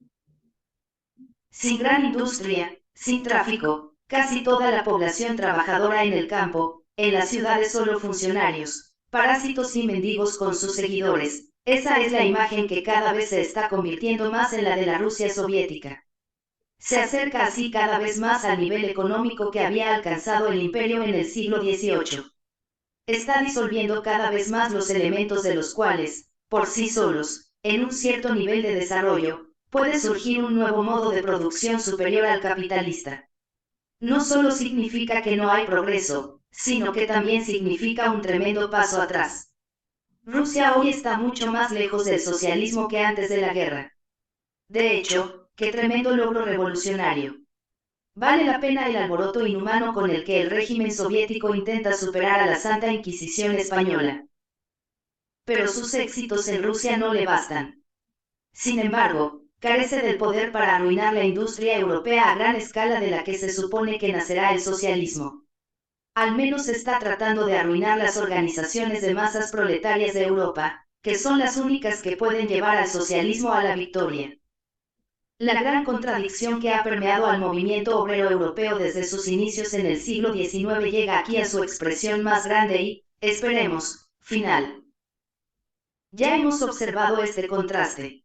Sin gran industria, sin tráfico, casi toda la población trabajadora en el campo, en las ciudades solo funcionarios, parásitos y mendigos con sus seguidores. Esa es la imagen que cada vez se está convirtiendo más en la de la Rusia soviética. Se acerca así cada vez más al nivel económico que había alcanzado el imperio en el siglo XVIII. Está disolviendo cada vez más los elementos de los cuales, por sí solos, en un cierto nivel de desarrollo, puede surgir un nuevo modo de producción superior al capitalista. No solo significa que no hay progreso, sino que también significa un tremendo paso atrás. Rusia hoy está mucho más lejos del socialismo que antes de la guerra. De hecho, qué tremendo logro revolucionario. Vale la pena el alboroto inhumano con el que el régimen soviético intenta superar a la Santa Inquisición española. Pero sus éxitos en Rusia no le bastan. Sin embargo, carece del poder para arruinar la industria europea a gran escala de la que se supone que nacerá el socialismo. Al menos está tratando de arruinar las organizaciones de masas proletarias de Europa, que son las únicas que pueden llevar al socialismo a la victoria. La gran contradicción que ha permeado al movimiento obrero europeo desde sus inicios en el siglo XIX llega aquí a su expresión más grande y, esperemos, final. Ya hemos observado este contraste.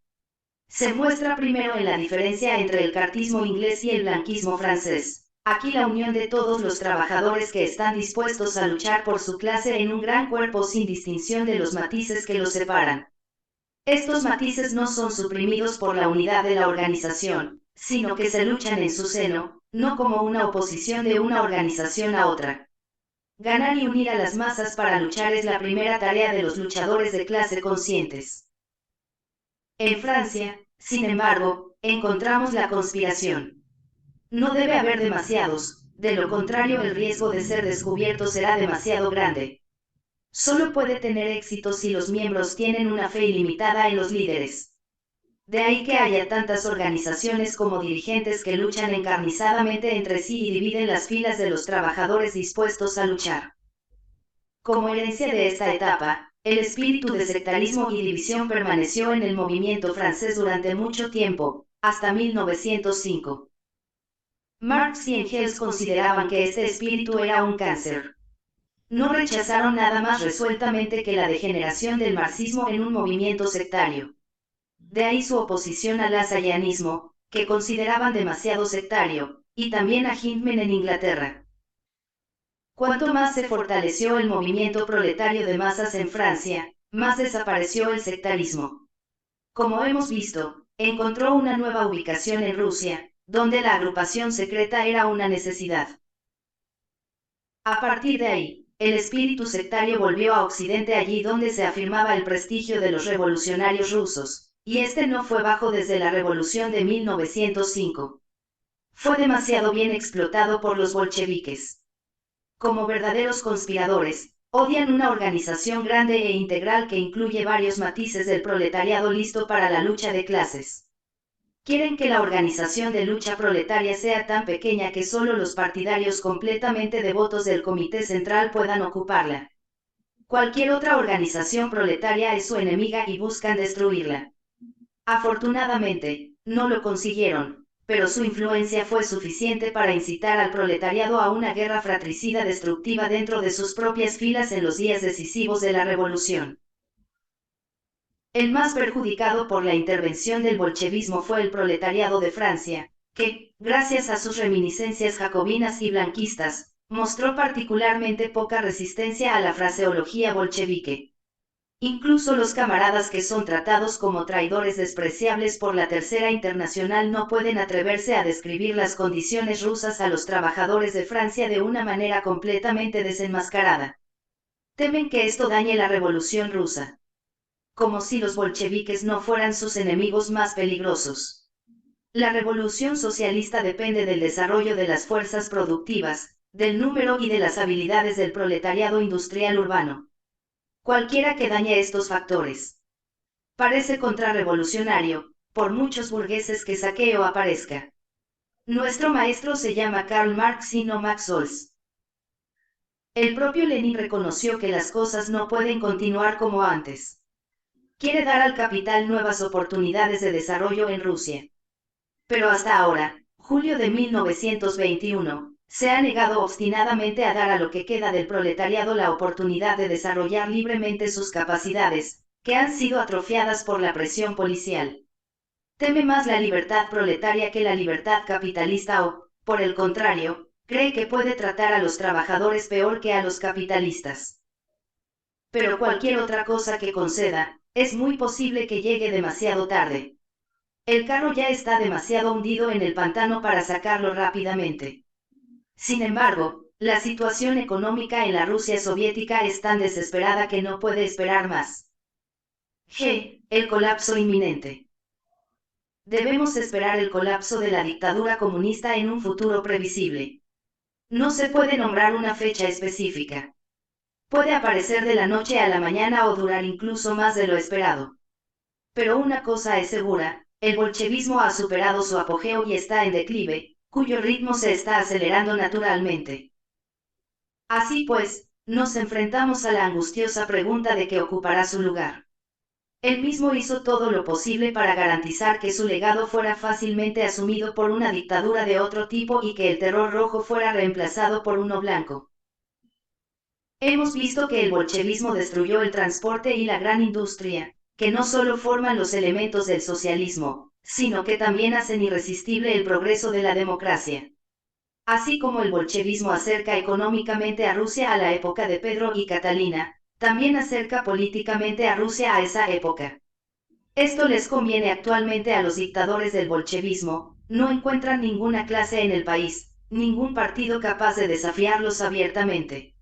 Se muestra primero en la diferencia entre el cartismo inglés y el blanquismo francés. Aquí la unión de todos los trabajadores que están dispuestos a luchar por su clase en un gran cuerpo sin distinción de los matices que los separan. Estos matices no son suprimidos por la unidad de la organización, sino que se luchan en su seno, no como una oposición de una organización a otra. Ganar y unir a las masas para luchar es la primera tarea de los luchadores de clase conscientes. En Francia, sin embargo, encontramos la conspiración. No debe haber demasiados, De lo contrario, el riesgo de ser descubierto será demasiado grande. Solo puede tener éxito si los miembros tienen una fe ilimitada en los líderes. De ahí que haya tantas organizaciones como dirigentes que luchan encarnizadamente entre sí y dividen las filas de los trabajadores dispuestos a luchar. Como herencia de esta etapa, el espíritu de sectarismo y división permaneció en el movimiento francés durante mucho tiempo, hasta 1905. Marx y Engels consideraban que este espíritu era un cáncer. No rechazaron nada más resueltamente que la degeneración del marxismo en un movimiento sectario. De ahí su oposición al lasallanismo, que consideraban demasiado sectario, y también a Hyndman en Inglaterra. Cuanto más se fortaleció el movimiento proletario de masas en Francia, más desapareció el sectarismo. Como hemos visto, encontró una nueva ubicación en Rusia, donde la agrupación secreta era una necesidad. A partir de ahí, el espíritu sectario volvió a Occidente, allí donde se afirmaba el prestigio de los revolucionarios rusos, y este no fue bajo desde la revolución de 1905. Fue demasiado bien explotado por los bolcheviques. Como verdaderos conspiradores, odian una organización grande e integral que incluye varios matices del proletariado listo para la lucha de clases. Quieren que la organización de lucha proletaria sea tan pequeña que solo los partidarios completamente devotos del Comité Central puedan ocuparla. Cualquier otra organización proletaria es su enemiga y buscan destruirla. Afortunadamente, no lo consiguieron, pero su influencia fue suficiente para incitar al proletariado a una guerra fratricida destructiva dentro de sus propias filas en los días decisivos de la revolución. El más perjudicado por la intervención del bolchevismo fue el proletariado de Francia, que, gracias a sus reminiscencias jacobinas y blanquistas, mostró particularmente poca resistencia a la fraseología bolchevique. Incluso los camaradas que son tratados como traidores despreciables por la Tercera Internacional no pueden atreverse a describir las condiciones rusas a los trabajadores de Francia de una manera completamente desenmascarada. Temen que esto dañe la revolución rusa. Como si los bolcheviques no fueran sus enemigos más peligrosos. La revolución socialista depende del desarrollo de las fuerzas productivas, del número y de las habilidades del proletariado industrial urbano. Cualquiera que dañe estos factores parece contrarrevolucionario, por muchos burgueses que saqueo aparezca. Nuestro maestro se llama Karl Marx y no Max Solz. El propio Lenin reconoció que las cosas no pueden continuar como antes. Quiere dar al capital nuevas oportunidades de desarrollo en Rusia. Pero hasta ahora, julio de 1921, se ha negado obstinadamente a dar a lo que queda del proletariado la oportunidad de desarrollar libremente sus capacidades, que han sido atrofiadas por la presión policial. Teme más la libertad proletaria que la libertad capitalista o, por el contrario, cree que puede tratar a los trabajadores peor que a los capitalistas. Pero cualquier otra cosa que conceda, es muy posible que llegue demasiado tarde. El carro ya está demasiado hundido en el pantano para sacarlo rápidamente. Sin embargo, la situación económica en la Rusia soviética es tan desesperada que no puede esperar más. El colapso inminente. Debemos esperar el colapso de la dictadura comunista en un futuro previsible. No se puede nombrar una fecha específica. Puede aparecer de la noche a la mañana o durar incluso más de lo esperado. Pero una cosa es segura, el bolchevismo ha superado su apogeo y está en declive, cuyo ritmo se está acelerando naturalmente. Así pues, nos enfrentamos a la angustiosa pregunta de qué ocupará su lugar. Él mismo hizo todo lo posible para garantizar que su legado fuera fácilmente asumido por una dictadura de otro tipo y que el terror rojo fuera reemplazado por uno blanco. Hemos visto que el bolchevismo destruyó el transporte y la gran industria, que no solo forman los elementos del socialismo, sino que también hacen irresistible el progreso de la democracia. Así como el bolchevismo acerca económicamente a Rusia a la época de Pedro y Catalina, también acerca políticamente a Rusia a esa época. Esto les conviene actualmente a los dictadores del bolchevismo, no encuentran ninguna clase en el país, ningún partido capaz de desafiarlos abiertamente.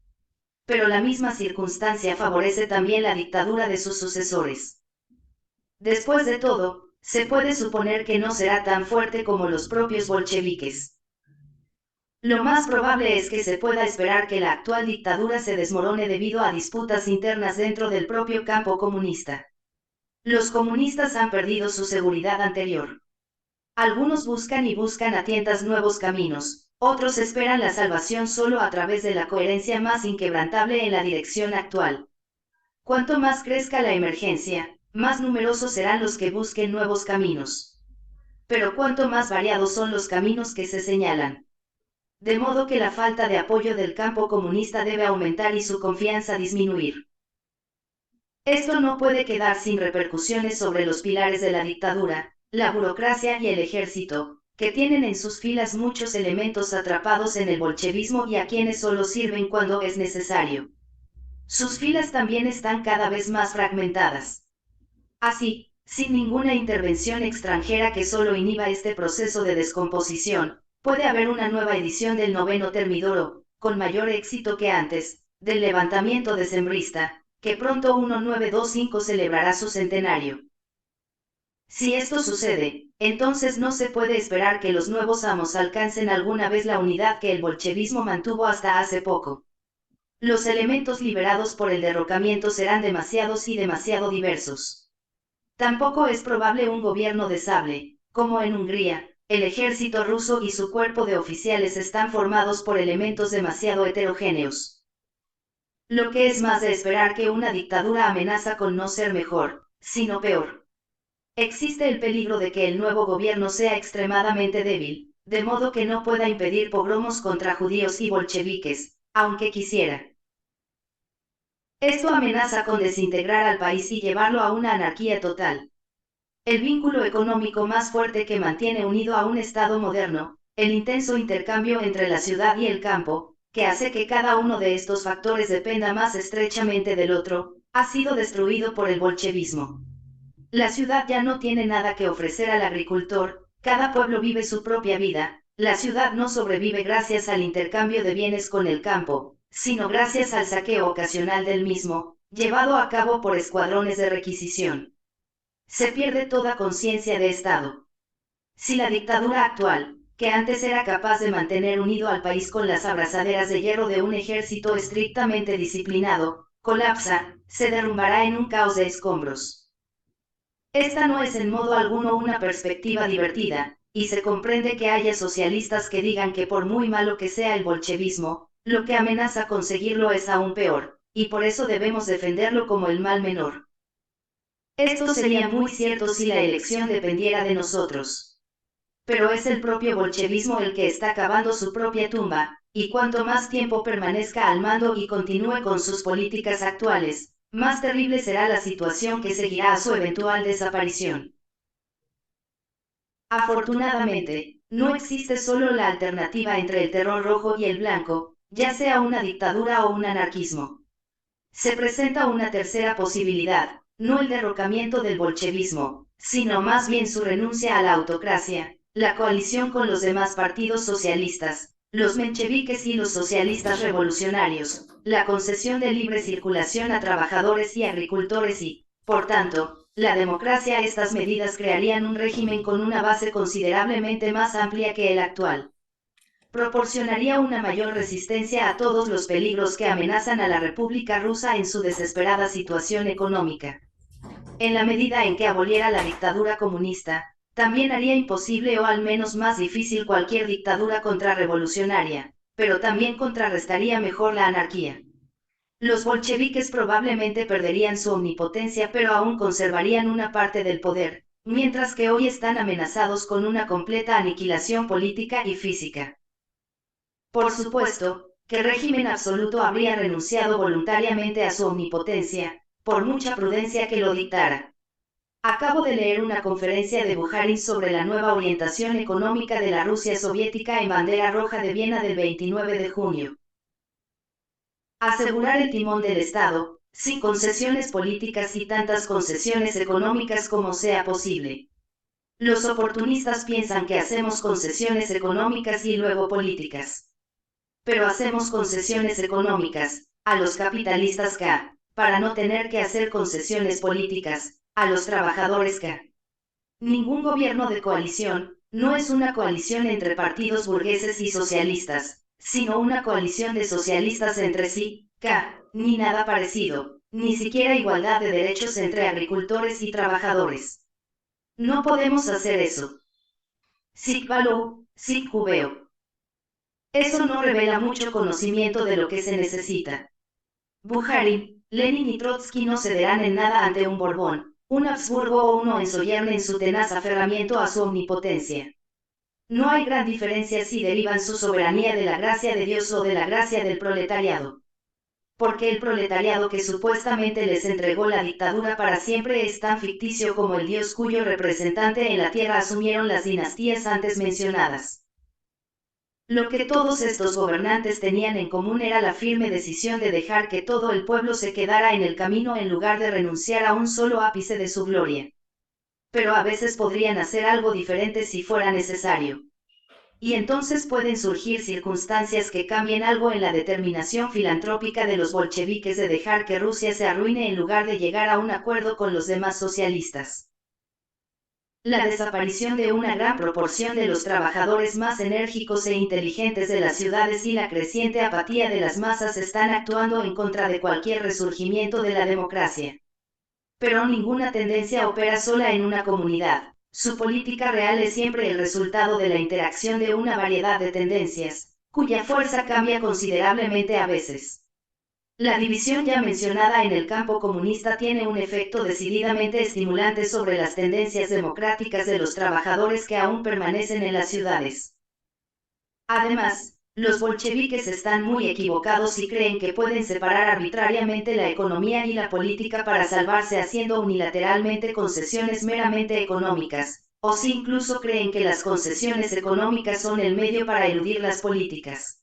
Pero la misma circunstancia favorece también la dictadura de sus sucesores. Después de todo, se puede suponer que no será tan fuerte como los propios bolcheviques. Lo más probable es que se pueda esperar que la actual dictadura se desmorone debido a disputas internas dentro del propio campo comunista. Los comunistas han perdido su seguridad anterior. Algunos buscan y buscan a tientas nuevos caminos, otros esperan la salvación solo a través de la coherencia más inquebrantable en la dirección actual. Cuanto más crezca la emergencia, más numerosos serán los que busquen nuevos caminos. Pero cuanto más variados son los caminos que se señalan. De modo que la falta de apoyo del campo comunista debe aumentar y su confianza disminuir. Esto no puede quedar sin repercusiones sobre los pilares de la dictadura, la burocracia y el ejército, que tienen en sus filas muchos elementos atrapados en el bolchevismo y a quienes solo sirven cuando es necesario. Sus filas también están cada vez más fragmentadas. Así, sin ninguna intervención extranjera que solo inhiba este proceso de descomposición, puede haber una nueva edición del noveno Termidoro, con mayor éxito que antes, del levantamiento decembrista, que pronto 1925 celebrará su centenario. Si esto sucede, entonces no se puede esperar que los nuevos amos alcancen alguna vez la unidad que el bolchevismo mantuvo hasta hace poco. Los elementos liberados por el derrocamiento serán demasiados y demasiado diversos. Tampoco es probable un gobierno de sable, como en Hungría. El ejército ruso y su cuerpo de oficiales están formados por elementos demasiado heterogéneos. Lo que es más de esperar que una dictadura amenaza con no ser mejor, sino peor. Existe el peligro de que el nuevo gobierno sea extremadamente débil, de modo que no pueda impedir pogromos contra judíos y bolcheviques, aunque quisiera. Esto amenaza con desintegrar al país y llevarlo a una anarquía total. El vínculo económico más fuerte que mantiene unido a un Estado moderno, el intenso intercambio entre la ciudad y el campo, que hace que cada uno de estos factores dependa más estrechamente del otro, ha sido destruido por el bolchevismo. La ciudad ya no tiene nada que ofrecer al agricultor, cada pueblo vive su propia vida, la ciudad no sobrevive gracias al intercambio de bienes con el campo, sino gracias al saqueo ocasional del mismo, llevado a cabo por escuadrones de requisición. Se pierde toda conciencia de Estado. Si la dictadura actual, que antes era capaz de mantener unido al país con las abrazaderas de hierro de un ejército estrictamente disciplinado, colapsa, se derrumbará en un caos de escombros. Esta no es en modo alguno una perspectiva divertida, y se comprende que haya socialistas que digan que por muy malo que sea el bolchevismo, lo que amenaza conseguirlo es aún peor, y por eso debemos defenderlo como el mal menor. Esto sería muy cierto si la elección dependiera de nosotros. Pero es el propio bolchevismo el que está cavando su propia tumba, y cuanto más tiempo permanezca al mando y continúe con sus políticas actuales, más terrible será la situación que seguirá a su eventual desaparición. Afortunadamente, no existe solo la alternativa entre el terror rojo y el blanco, ya sea una dictadura o un anarquismo. Se presenta una tercera posibilidad, no el derrocamiento del bolchevismo, sino más bien su renuncia a la autocracia, la coalición con los demás partidos socialistas, los mencheviques y los socialistas revolucionarios, la concesión de libre circulación a trabajadores y agricultores y, por tanto, la democracia. Estas medidas crearían un régimen con una base considerablemente más amplia que el actual. Proporcionaría una mayor resistencia a todos los peligros que amenazan a la República Rusa en su desesperada situación económica. En la medida en que aboliera la dictadura comunista, también haría imposible o al menos más difícil cualquier dictadura contrarrevolucionaria, pero también contrarrestaría mejor la anarquía. Los bolcheviques probablemente perderían su omnipotencia pero aún conservarían una parte del poder, mientras que hoy están amenazados con una completa aniquilación política y física. Por supuesto, que régimen absoluto habría renunciado voluntariamente a su omnipotencia, por mucha prudencia que lo dictara. Acabo de leer una conferencia de Bukharin sobre la nueva orientación económica de la Rusia soviética en Bandera Roja de Viena del 29 de junio. Asegurar el timón del Estado, sin concesiones políticas y tantas concesiones económicas como sea posible. Los oportunistas piensan que hacemos concesiones económicas y luego políticas. Pero hacemos concesiones económicas, a los capitalistas K, para no tener que hacer concesiones políticas, a los trabajadores K. Ningún gobierno de coalición, no es una coalición entre partidos burgueses y socialistas, sino una coalición de socialistas entre sí, ni nada parecido, ni siquiera igualdad de derechos entre agricultores y trabajadores. No podemos hacer eso. Sikbalou, Sikubeo. Eso no revela mucho conocimiento de lo que se necesita. Bukharin, Lenin y Trotsky no cederán en nada ante un Borbón, un Habsburgo o un Hohenzollern en su tenaz aferramiento a su omnipotencia. No hay gran diferencia si derivan su soberanía de la gracia de Dios o de la gracia del proletariado. Porque el proletariado que supuestamente les entregó la dictadura para siempre es tan ficticio como el Dios cuyo representante en la tierra asumieron las dinastías antes mencionadas. Lo que todos estos gobernantes tenían en común era la firme decisión de dejar que todo el pueblo se quedara en el camino en lugar de renunciar a un solo ápice de su gloria. Pero a veces podrían hacer algo diferente si fuera necesario. Y entonces pueden surgir circunstancias que cambien algo en la determinación filantrópica de los bolcheviques de dejar que Rusia se arruine en lugar de llegar a un acuerdo con los demás socialistas. La desaparición de una gran proporción de los trabajadores más enérgicos e inteligentes de las ciudades y la creciente apatía de las masas están actuando en contra de cualquier resurgimiento de la democracia. Pero ninguna tendencia opera sola en una comunidad. Su política real es siempre el resultado de la interacción de una variedad de tendencias, cuya fuerza cambia considerablemente a veces. La división ya mencionada en el campo comunista tiene un efecto decididamente estimulante sobre las tendencias democráticas de los trabajadores que aún permanecen en las ciudades. Además, los bolcheviques están muy equivocados si creen que pueden separar arbitrariamente la economía y la política para salvarse haciendo unilateralmente concesiones meramente económicas, o si incluso creen que las concesiones económicas son el medio para eludir las políticas.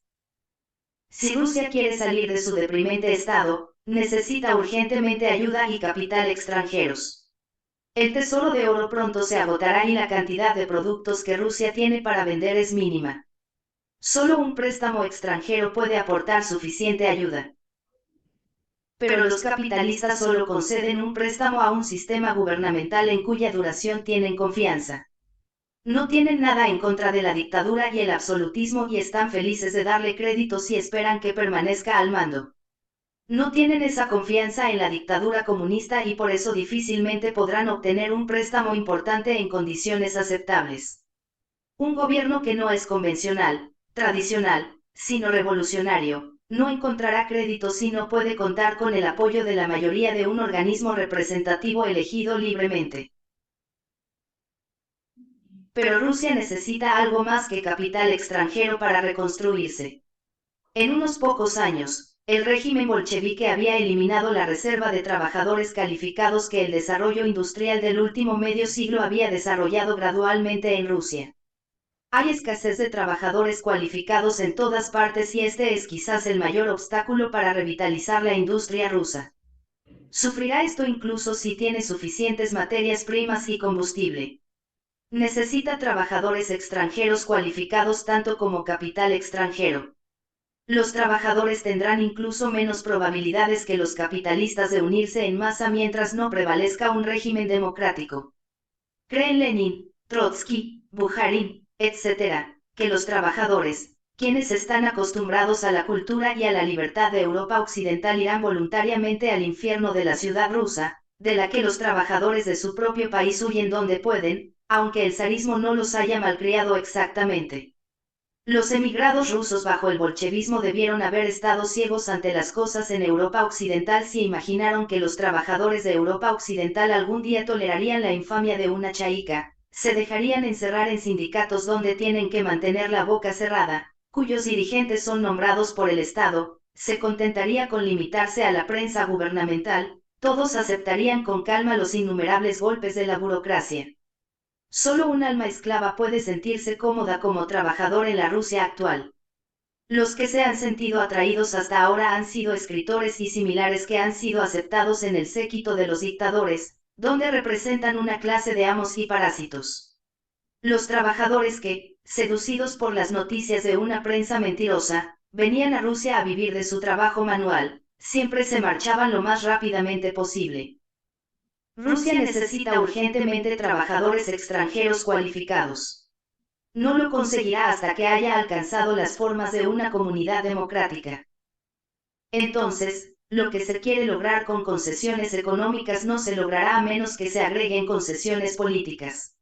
Si Rusia quiere salir de su deprimente estado, necesita urgentemente ayuda y capital extranjeros. El tesoro de oro pronto se agotará y la cantidad de productos que Rusia tiene para vender es mínima. Solo un préstamo extranjero puede aportar suficiente ayuda. Pero los capitalistas solo conceden un préstamo a un sistema gubernamental en cuya duración tienen confianza. No tienen nada en contra de la dictadura y el absolutismo y están felices de darle créditos y esperan que permanezca al mando. No tienen esa confianza en la dictadura comunista y por eso difícilmente podrán obtener un préstamo importante en condiciones aceptables. Un gobierno que no es convencional, tradicional, sino revolucionario, no encontrará crédito si no puede contar con el apoyo de la mayoría de un organismo representativo elegido libremente. Pero Rusia necesita algo más que capital extranjero para reconstruirse. En unos pocos años, el régimen bolchevique había eliminado la reserva de trabajadores calificados que el desarrollo industrial del último medio siglo había desarrollado gradualmente en Rusia. Hay escasez de trabajadores cualificados en todas partes y este es quizás el mayor obstáculo para revitalizar la industria rusa. Sufrirá esto incluso si tiene suficientes materias primas y combustible. Necesita trabajadores extranjeros cualificados tanto como capital extranjero. Los trabajadores tendrán incluso menos probabilidades que los capitalistas de unirse en masa mientras no prevalezca un régimen democrático. Creen Lenin, Trotsky, Bukharin, etc., que los trabajadores, quienes están acostumbrados a la cultura y a la libertad de Europa Occidental irán voluntariamente al infierno de la ciudad rusa, de la que los trabajadores de su propio país huyen donde pueden, aunque el zarismo no los haya malcriado exactamente. Los emigrados rusos bajo el bolchevismo debieron haber estado ciegos ante las cosas en Europa Occidental si imaginaron que los trabajadores de Europa Occidental algún día tolerarían la infamia de una chaica, se dejarían encerrar en sindicatos donde tienen que mantener la boca cerrada, cuyos dirigentes son nombrados por el Estado, se contentaría con limitarse a la prensa gubernamental, todos aceptarían con calma los innumerables golpes de la burocracia. Solo un alma esclava puede sentirse cómoda como trabajador en la Rusia actual. Los que se han sentido atraídos hasta ahora han sido escritores y similares que han sido aceptados en el séquito de los dictadores, donde representan una clase de amos y parásitos. Los trabajadores que, seducidos por las noticias de una prensa mentirosa, venían a Rusia a vivir de su trabajo manual, siempre se marchaban lo más rápidamente posible. Rusia necesita urgentemente trabajadores extranjeros cualificados. no lo conseguirá hasta que haya alcanzado las formas de una comunidad democrática. Entonces, lo que se quiere lograr con concesiones económicas no se logrará a menos que se agreguen concesiones políticas.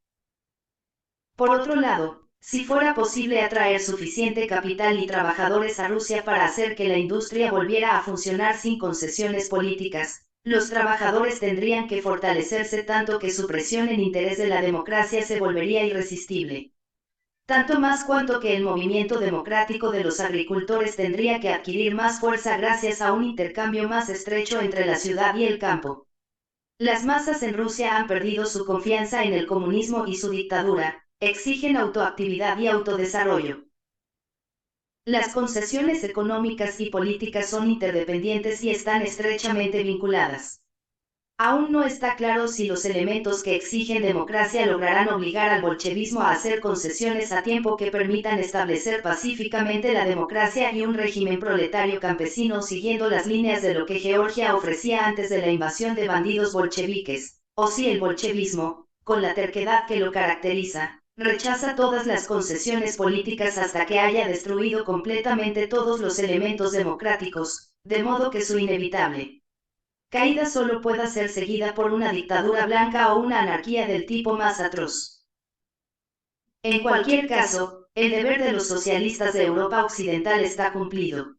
Por otro lado, si fuera posible atraer suficiente capital y trabajadores a Rusia para hacer que la industria volviera a funcionar sin concesiones políticas, los trabajadores tendrían que fortalecerse tanto que su presión en interés de la democracia se volvería irresistible. Tanto más cuanto que el movimiento democrático de los agricultores tendría que adquirir más fuerza gracias a un intercambio más estrecho entre la ciudad y el campo. Las masas en Rusia han perdido su confianza en el comunismo y su dictadura, exigen autoactividad y autodesarrollo. Las concesiones económicas y políticas son interdependientes y están estrechamente vinculadas. Aún no está claro si los elementos que exigen democracia lograrán obligar al bolchevismo a hacer concesiones a tiempo que permitan establecer pacíficamente la democracia y un régimen proletario campesino siguiendo las líneas de lo que Georgia ofrecía antes de la invasión de bandidos bolcheviques, o si el bolchevismo, con la terquedad que lo caracteriza, rechaza todas las concesiones políticas hasta que haya destruido completamente todos los elementos democráticos, de modo que su inevitable caída solo pueda ser seguida por una dictadura blanca o una anarquía del tipo más atroz. En cualquier caso, el deber de los socialistas de Europa Occidental está cumplido.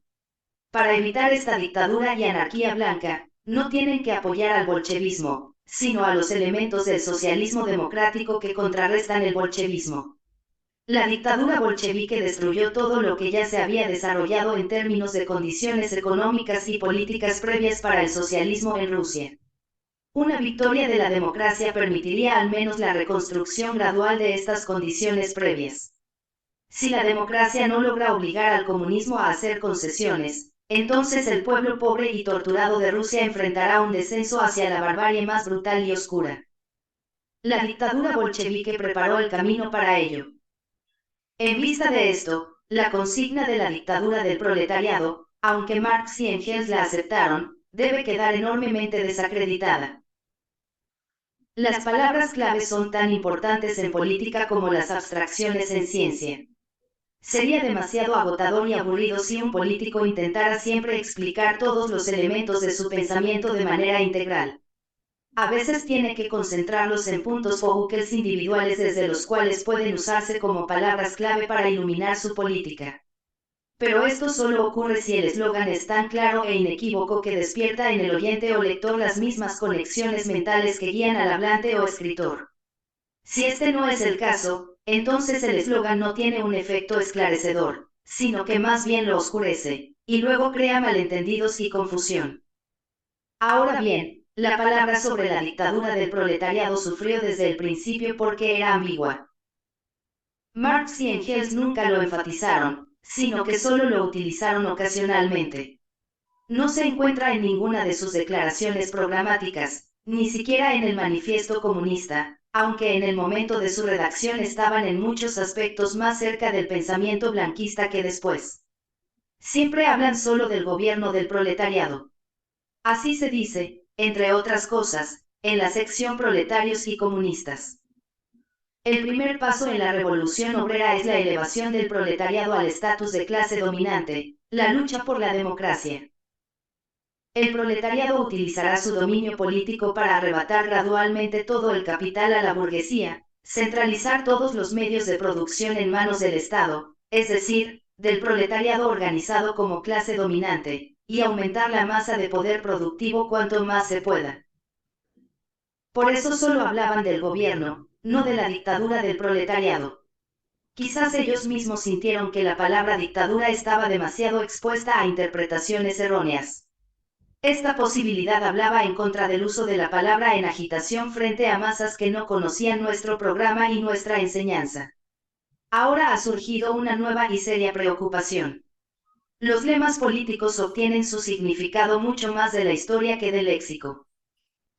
Para evitar esta dictadura y anarquía blanca, no tienen que apoyar al bolchevismo, sino a los elementos del socialismo democrático que contrarrestan el bolchevismo. La dictadura bolchevique destruyó todo lo que ya se había desarrollado en términos de condiciones económicas y políticas previas para el socialismo en Rusia. Una victoria de la democracia permitiría al menos la reconstrucción gradual de estas condiciones previas. Si la democracia no logra obligar al comunismo a hacer concesiones, entonces el pueblo pobre y torturado de Rusia enfrentará un descenso hacia la barbarie más brutal y oscura. La dictadura bolchevique preparó el camino para ello. En vista de esto, la consigna de la dictadura del proletariado, aunque Marx y Engels la aceptaron, debe quedar enormemente desacreditada. Las palabras clave son tan importantes en política como las abstracciones en ciencia. Sería demasiado agotador y aburrido si un político intentara siempre explicar todos los elementos de su pensamiento de manera integral. A veces tiene que concentrarlos en puntos focales individuales desde los cuales pueden usarse como palabras clave para iluminar su política. Pero esto solo ocurre si el eslogan es tan claro e inequívoco que despierta en el oyente o lector las mismas conexiones mentales que guían al hablante o escritor. Si este no es el caso, entonces el eslogan no tiene un efecto esclarecedor, sino que más bien lo oscurece, y luego crea malentendidos y confusión. Ahora bien, la palabra sobre la dictadura del proletariado sufrió desde el principio porque era ambigua. Marx y Engels nunca lo enfatizaron, sino que solo lo utilizaron ocasionalmente. No se encuentra en ninguna de sus declaraciones programáticas, ni siquiera en el manifiesto comunista, aunque en el momento de su redacción estaban en muchos aspectos más cerca del pensamiento blanquista que después. Siempre hablan solo del gobierno del proletariado. Así se dice, entre otras cosas, en la sección Proletarios y Comunistas. El primer paso en la revolución obrera es la elevación del proletariado al estatus de clase dominante, la lucha por la democracia. El proletariado utilizará su dominio político para arrebatar gradualmente todo el capital a la burguesía, centralizar todos los medios de producción en manos del Estado, es decir, del proletariado organizado como clase dominante, y aumentar la masa de poder productivo cuanto más se pueda. Por eso solo hablaban del gobierno, no de la dictadura del proletariado. Quizás ellos mismos sintieron que la palabra dictadura estaba demasiado expuesta a interpretaciones erróneas. Esta posibilidad hablaba en contra del uso de la palabra en agitación frente a masas que no conocían nuestro programa y nuestra enseñanza. Ahora ha surgido una nueva y seria preocupación. Los lemas políticos obtienen su significado mucho más de la historia que del léxico.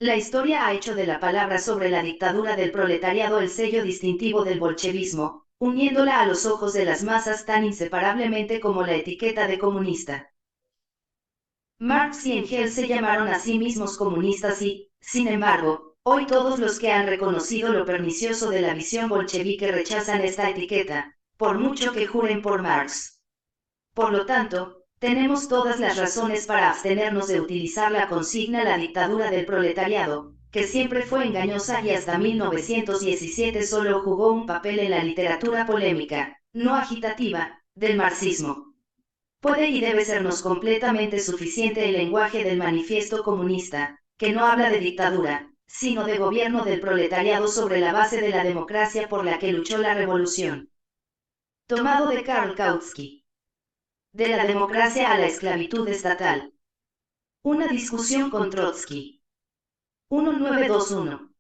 La historia ha hecho de la palabra sobre la dictadura del proletariado el sello distintivo del bolchevismo, uniéndola a los ojos de las masas tan inseparablemente como la etiqueta de comunista. Marx y Engels se llamaron a sí mismos comunistas y, sin embargo, Hoy todos los que han reconocido lo pernicioso de la visión bolchevique rechazan esta etiqueta, por mucho que juren por Marx. Por lo tanto, tenemos todas las razones para abstenernos de utilizar la consigna la dictadura del proletariado, que siempre fue engañosa y hasta 1917 solo jugó un papel en la literatura polémica, no agitativa, del marxismo. Puede y debe sernos completamente suficiente el lenguaje del manifiesto comunista, que no habla de dictadura, sino de gobierno del proletariado sobre la base de la democracia por la que luchó la revolución. Tomado de Karl Kautsky. De la democracia a la esclavitud estatal. Una discusión con Trotsky. 1921.